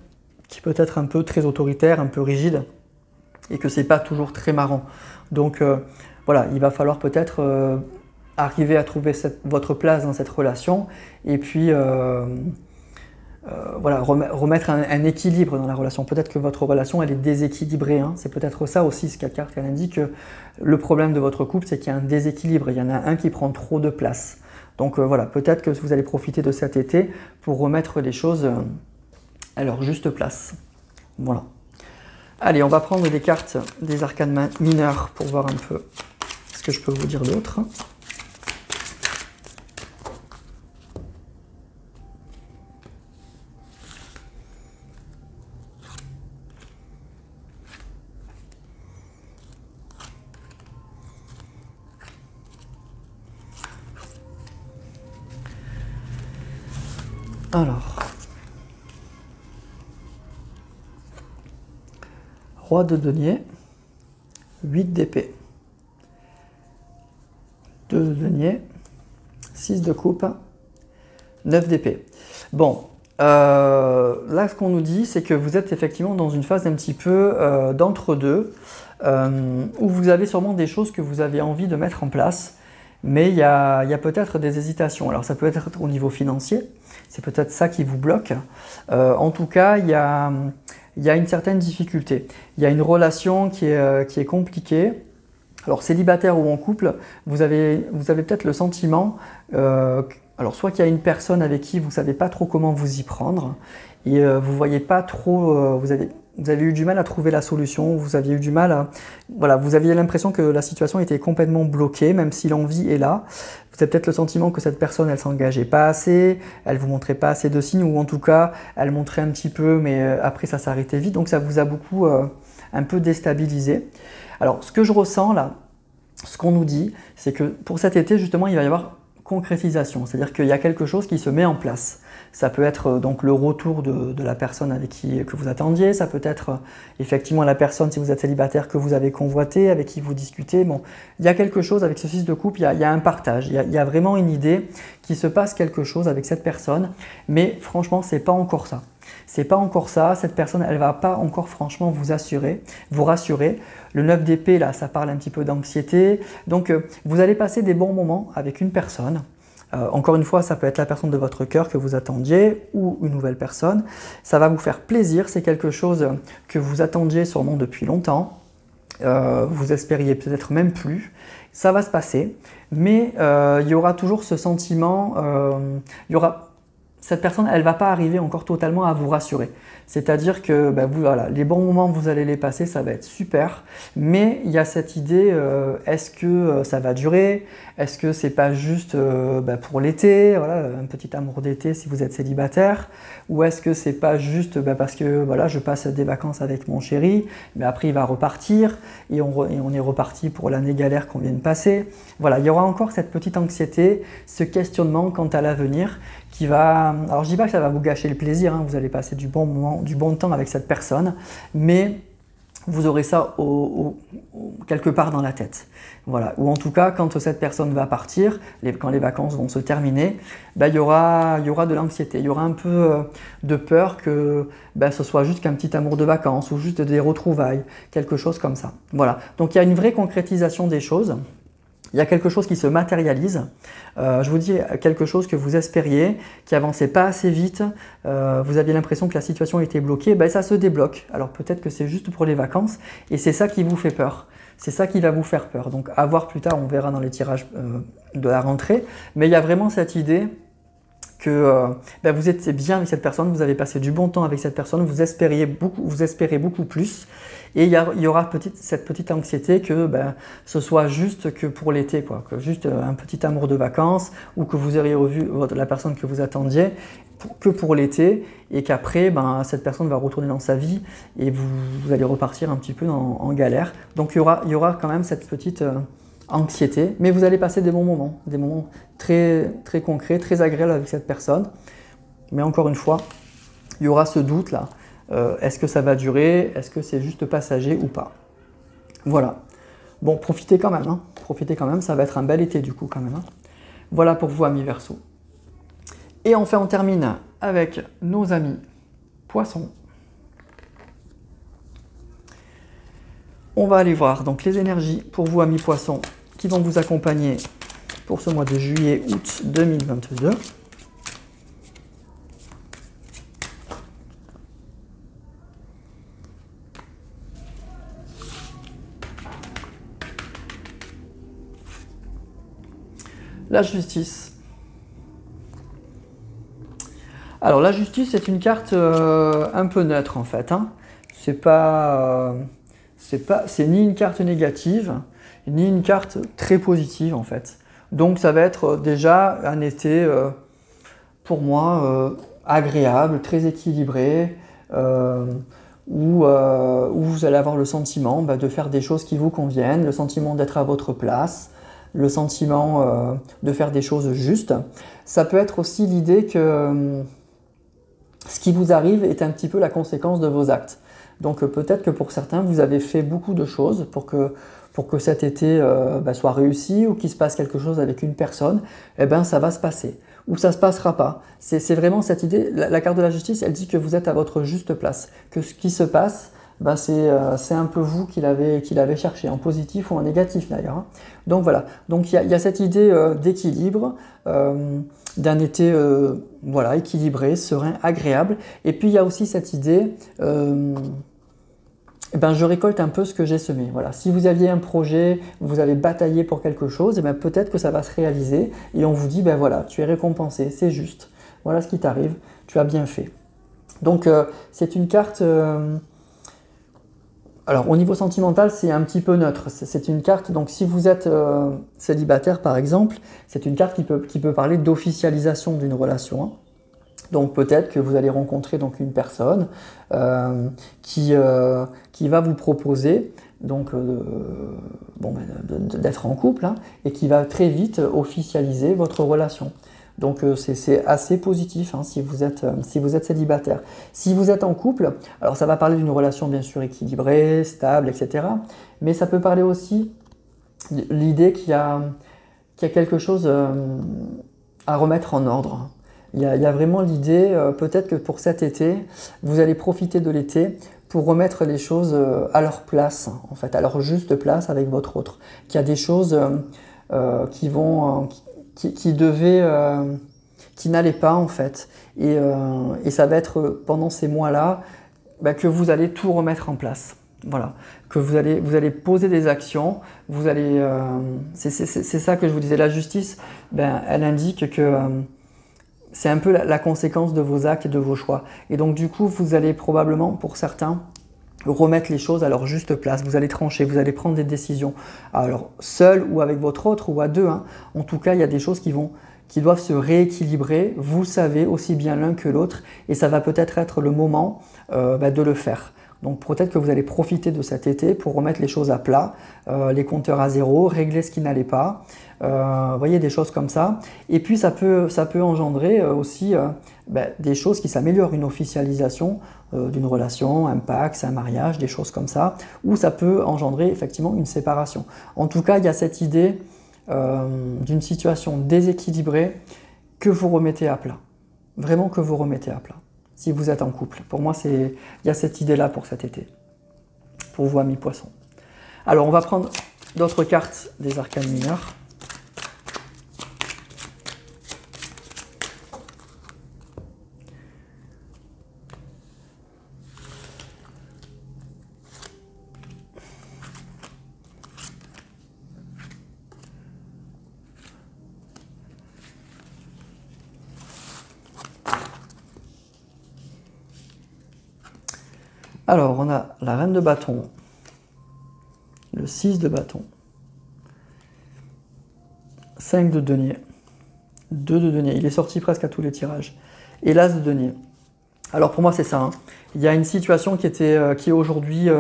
qui peut être un peu très autoritaire, un peu rigide, et que c'est pas toujours très marrant. Donc voilà, il va falloir peut-être arriver à trouver votre place dans cette relation, et puis voilà, remettre un équilibre dans la relation. Peut-être que votre relation elle est déséquilibrée, hein. C'est peut-être ça aussi ce cette carte elle indique. Le problème de votre couple, c'est qu'il y a un déséquilibre, il y en a un qui prend trop de place. Donc voilà, peut-être que vous allez profiter de cet été pour remettre les choses à leur juste place. Voilà. Allez, on va prendre des cartes des arcanes mineurs pour voir un peu ce que je peux vous dire d'autre. Alors, roi de denier, 8 d'épée, 2 de denier, 6 de coupe, 9 d'épée. Bon, là ce qu'on nous dit, c'est que vous êtes effectivement dans une phase un petit peu d'entre-deux, où vous avez sûrement des choses que vous avez envie de mettre en place, mais il y a peut-être des hésitations. Alors ça peut être au niveau financier, c'est peut-être ça qui vous bloque. En tout cas, il y a une certaine difficulté. Il y a une relation qui est compliquée. Alors célibataire ou en couple, vous avez peut-être le sentiment, alors soit qu'il y a une personne avec qui vous ne savez pas trop comment vous y prendre, et vous voyez pas trop, vous avez eu du mal à trouver la solution, vous aviez eu du mal à... Voilà, vous aviez l'impression que la situation était complètement bloquée, même si l'envie est là. Vous avez peut-être le sentiment que cette personne, elle s'engageait pas assez, elle vous montrait pas assez de signes, ou en tout cas, elle montrait un petit peu, mais après ça s'arrêtait vite, donc ça vous a beaucoup un peu déstabilisé. Alors, ce que je ressens là, ce qu'on nous dit, c'est que pour cet été, justement, il va y avoir concrétisation, c'est-à-dire qu'il y a quelque chose qui se met en place. Ça peut être donc le retour de la personne avec que vous attendiez, ça peut être effectivement la personne, si vous êtes célibataire, que vous avez convoité, avec qui vous discutez. Bon, il y a quelque chose avec ce 6 de coupe, il y a un partage, il y a vraiment une idée qu'il se passe quelque chose avec cette personne, mais franchement, c'est pas encore ça. C'est pas encore ça, cette personne, elle va pas encore franchement vous rassurer. Le 9 d'épée, là, ça parle un petit peu d'anxiété. Donc, vous allez passer des bons moments avec une personne. Encore une fois, ça peut être la personne de votre cœur que vous attendiez ou une nouvelle personne. Ça va vous faire plaisir, c'est quelque chose que vous attendiez sûrement depuis longtemps. Vous espériez peut-être même plus. Ça va se passer, mais il y aura toujours ce sentiment, cette personne, elle ne va pas arriver encore totalement à vous rassurer. C'est-à-dire que voilà, les bons moments, vous allez les passer, ça va être super. Mais il y a cette idée, est-ce que ça va durer? Est-ce que c'est pas juste pour l'été, voilà, un petit amour d'été si vous êtes célibataire? Ou est-ce que c'est pas juste parce que voilà, je passe des vacances avec mon chéri, mais après il va repartir et on est reparti pour l'année galère qu'on vient de passer. Voilà, il y aura encore cette petite anxiété, ce questionnement quant à l'avenir qui va... Alors je dis pas que ça va vous gâcher le plaisir, hein, vous allez passer du bon moment, du bon temps avec cette personne, mais vous aurez ça quelque part dans la tête. Voilà. Ou en tout cas, quand cette personne va partir, quand les vacances vont se terminer, ben, il y aura de l'anxiété, il y aura un peu de peur que ben, ce soit juste qu'un petit amour de vacances ou juste des retrouvailles, quelque chose comme ça. Voilà. Donc il y a une vraie concrétisation des choses. Il y a quelque chose qui se matérialise. Je vous dis quelque chose que vous espériez, qui avançait pas assez vite. Vous aviez l'impression que la situation était bloquée. Ben, ça se débloque. Alors peut-être que c'est juste pour les vacances et c'est ça qui vous fait peur. C'est ça qui va vous faire peur. Donc à voir plus tard, on verra dans les tirages de la rentrée. Mais il y a vraiment cette idée que ben, vous êtes bien avec cette personne, vous avez passé du bon temps avec cette personne, vous espérez beaucoup plus. Et il y aura cette petite anxiété que ben, ce soit juste que pour l'été, quoi, que juste un petit amour de vacances ou que vous auriez revu la personne que vous attendiez que pour l'été et qu'après, ben, cette personne va retourner dans sa vie et vous allez repartir un petit peu en galère. Donc il y aura quand même cette petite anxiété, mais vous allez passer des moments très, très concrets, très agréables avec cette personne. Mais encore une fois, il y aura ce doute là. Est-ce que ça va durer? Est-ce que c'est juste passager ou pas? Voilà. Bon, profitez quand même, hein. Profitez quand même, ça va être un bel été du coup quand même. Hein. Voilà pour vous amis Verseau. Et enfin on termine avec nos amis Poissons. On va aller voir donc les énergies pour vous amis Poissons qui vont vous accompagner pour ce mois de juillet-août 2022. La justice. Alors la justice c'est une carte un peu neutre en fait. Hein. C'est ni une carte négative, ni une carte très positive en fait. Donc ça va être déjà un été pour moi agréable, très équilibré, où vous allez avoir le sentiment de faire des choses qui vous conviennent, le sentiment d'être à votre place, le sentiment de faire des choses justes. Ça peut être aussi l'idée que ce qui vous arrive est un petit peu la conséquence de vos actes. Donc peut-être que pour certains, vous avez fait beaucoup de choses pour que cet été soit réussi ou qu'il se passe quelque chose avec une personne, eh ben, ça va se passer. Ou ça ne se passera pas. C'est vraiment cette idée, la carte de la justice, elle dit que vous êtes à votre juste place, que ce qui se passe, ben c'est un peu vous qui l'avez cherché, en positif ou en négatif d'ailleurs. Hein. Donc voilà, donc il y a cette idée d'équilibre, d'un été voilà, équilibré, serein, agréable. Et puis il y a aussi cette idée, je récolte un peu ce que j'ai semé. Voilà. Si vous aviez un projet, vous avez bataillé pour quelque chose, peut-être que ça va se réaliser et on vous dit, ben voilà, tu es récompensé, c'est juste. Voilà ce qui t'arrive, tu as bien fait. Donc c'est une carte... Alors au niveau sentimental, c'est un petit peu neutre. C'est une carte, donc si vous êtes célibataire par exemple, c'est une carte qui peut parler d'officialisation d'une relation. Hein. Donc peut-être que vous allez rencontrer donc une personne qui va vous proposer donc d'être en couple hein, et qui va très vite officialiser votre relation. Donc c'est assez positif hein, si vous êtes célibataire. Si vous êtes en couple, alors ça va parler d'une relation bien sûr équilibrée, stable, etc. Mais ça peut parler aussi de l'idée qu'il y a quelque chose à remettre en ordre. Il y a vraiment l'idée, peut-être que pour cet été, vous allez profiter de l'été pour remettre les choses à leur place, en fait, à leur juste place avec votre autre. Qu'il y a des choses qui n'allaient pas en fait. Et ça va être pendant ces mois-là que vous allez tout remettre en place. Voilà, que vous allez poser des actions, c'est ça que je vous disais, la justice, elle indique que c'est un peu la conséquence de vos actes et de vos choix. Et donc du coup, vous allez probablement, pour certains, remettre les choses à leur juste place. Vous allez trancher, vous allez prendre des décisions. Alors seul ou avec votre autre ou à deux. Hein. En tout cas, il y a des choses qui doivent se rééquilibrer. Vous savez aussi bien l'un que l'autre. Et ça va peut-être être le moment de le faire. Donc peut-être que vous allez profiter de cet été pour remettre les choses à plat, les compteurs à zéro, régler ce qui n'allait pas, vous voyez, des choses comme ça. Et puis ça peut engendrer aussi des choses qui s'améliorent, une officialisation d'une relation, un pacte, un mariage, des choses comme ça, ou ça peut engendrer effectivement une séparation. En tout cas, il y a cette idée d'une situation déséquilibrée que vous remettez à plat. Vraiment que vous remettez à plat. Si vous êtes en couple. Pour moi, il y a cette idée-là pour cet été. Pour vous, amis poissons. Alors, on va prendre d'autres cartes des arcanes mineurs. Alors, on a la reine de bâton, le 6 de bâton, 5 de denier, 2 de denier. Il est sorti presque à tous les tirages. Et l'as de denier. Alors, pour moi, c'est ça. Hein. Il y a une situation qui est aujourd'hui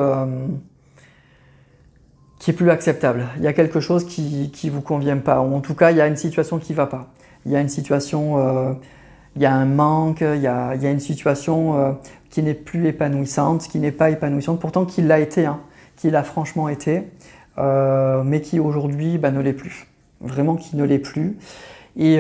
qui est plus acceptable. Il y a quelque chose qui ne vous convient pas. Ou en tout cas, il y a une situation qui ne va pas. Il y a une situation... il y a un manque, il y a une situation qui n'est plus épanouissante, qui n'est pas épanouissante, pourtant qui l'a été, hein, qui l'a franchement été, mais qui aujourd'hui ne l'est plus. Vraiment qui ne l'est plus. Et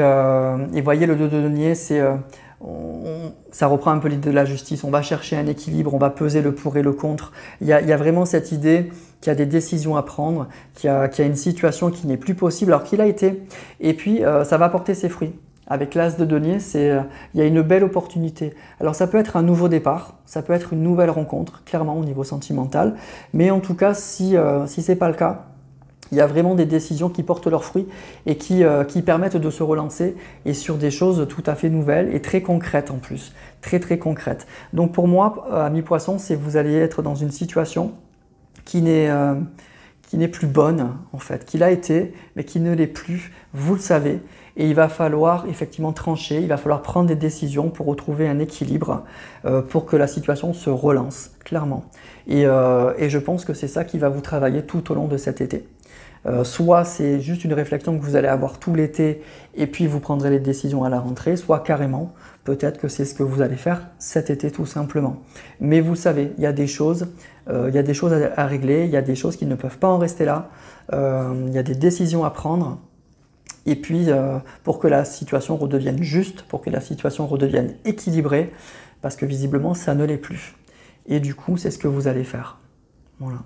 voyez, le 2 de denier, ça reprend un peu l'idée de la justice. On va chercher un équilibre, on va peser le pour et le contre. Il y a vraiment cette idée qu'il y a des décisions à prendre, qu'il y a une situation qui n'est plus possible alors qu'il a été. Et puis, ça va porter ses fruits. Avec l'as de denier, il y a une belle opportunité. Alors ça peut être un nouveau départ, ça peut être une nouvelle rencontre, clairement au niveau sentimental. Mais en tout cas, si ce n'est pas le cas, il y a vraiment des décisions qui portent leurs fruits et qui permettent de se relancer et sur des choses tout à fait nouvelles et très concrètes en plus. Très très concrètes. Donc pour moi, amis poissons, c'est vous allez être dans une situation qui n'est plus bonne en fait, qui l'a été, mais qui ne l'est plus, vous le savez. Et il va falloir effectivement trancher, il va falloir prendre des décisions pour retrouver un équilibre, pour que la situation se relance, clairement. Et je pense que c'est ça qui va vous travailler tout au long de cet été. Soit c'est juste une réflexion que vous allez avoir tout l'été et puis vous prendrez les décisions à la rentrée, soit carrément, peut-être que c'est ce que vous allez faire cet été tout simplement. Mais vous savez, il y a des choses, à régler, il y a des choses qui ne peuvent pas en rester là, il y a des décisions à prendre. Et puis, pour que la situation redevienne juste, pour que la situation redevienne équilibrée, parce que visiblement, ça ne l'est plus. Et du coup, c'est ce que vous allez faire. Voilà.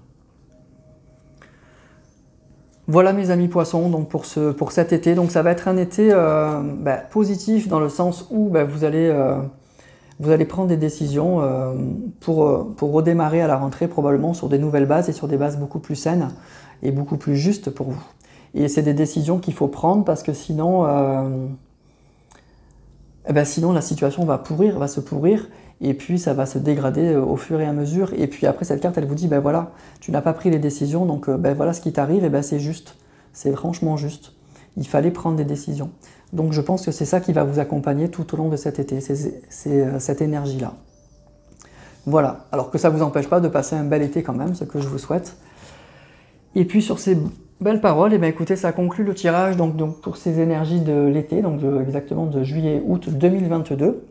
Voilà mes amis poissons, donc pour cet été. Donc ça va être un été positif dans le sens où vous allez prendre des décisions pour redémarrer à la rentrée probablement sur des nouvelles bases et sur des bases beaucoup plus saines et beaucoup plus justes pour vous. Et c'est des décisions qu'il faut prendre parce que sinon, sinon la situation va se pourrir et puis ça va se dégrader au fur et à mesure. Et puis après cette carte, elle vous dit, voilà, tu n'as pas pris les décisions, donc voilà ce qui t'arrive, et c'est juste. C'est franchement juste. Il fallait prendre des décisions. Donc je pense que c'est ça qui va vous accompagner tout au long de cet été, c'est cette énergie-là. Voilà, alors que ça ne vous empêche pas de passer un bel été quand même, ce que je vous souhaite. Et puis sur ces belles paroles, écoutez, ça conclut le tirage donc pour ces énergies de l'été, donc exactement de juillet-août 2022.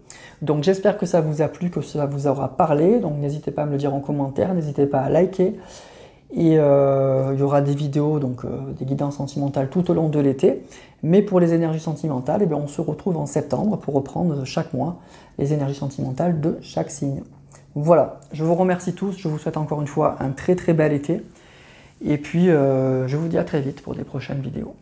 Donc j'espère que ça vous a plu, que ça vous aura parlé. Donc n'hésitez pas à me le dire en commentaire, n'hésitez pas à liker. Et il y aura des vidéos, donc des guidances sentimentales tout au long de l'été. Mais pour les énergies sentimentales, on se retrouve en septembre pour reprendre chaque mois les énergies sentimentales de chaque signe. Voilà, je vous remercie tous, je vous souhaite encore une fois un très très bel été. Et puis, je vous dis à très vite pour des prochaines vidéos.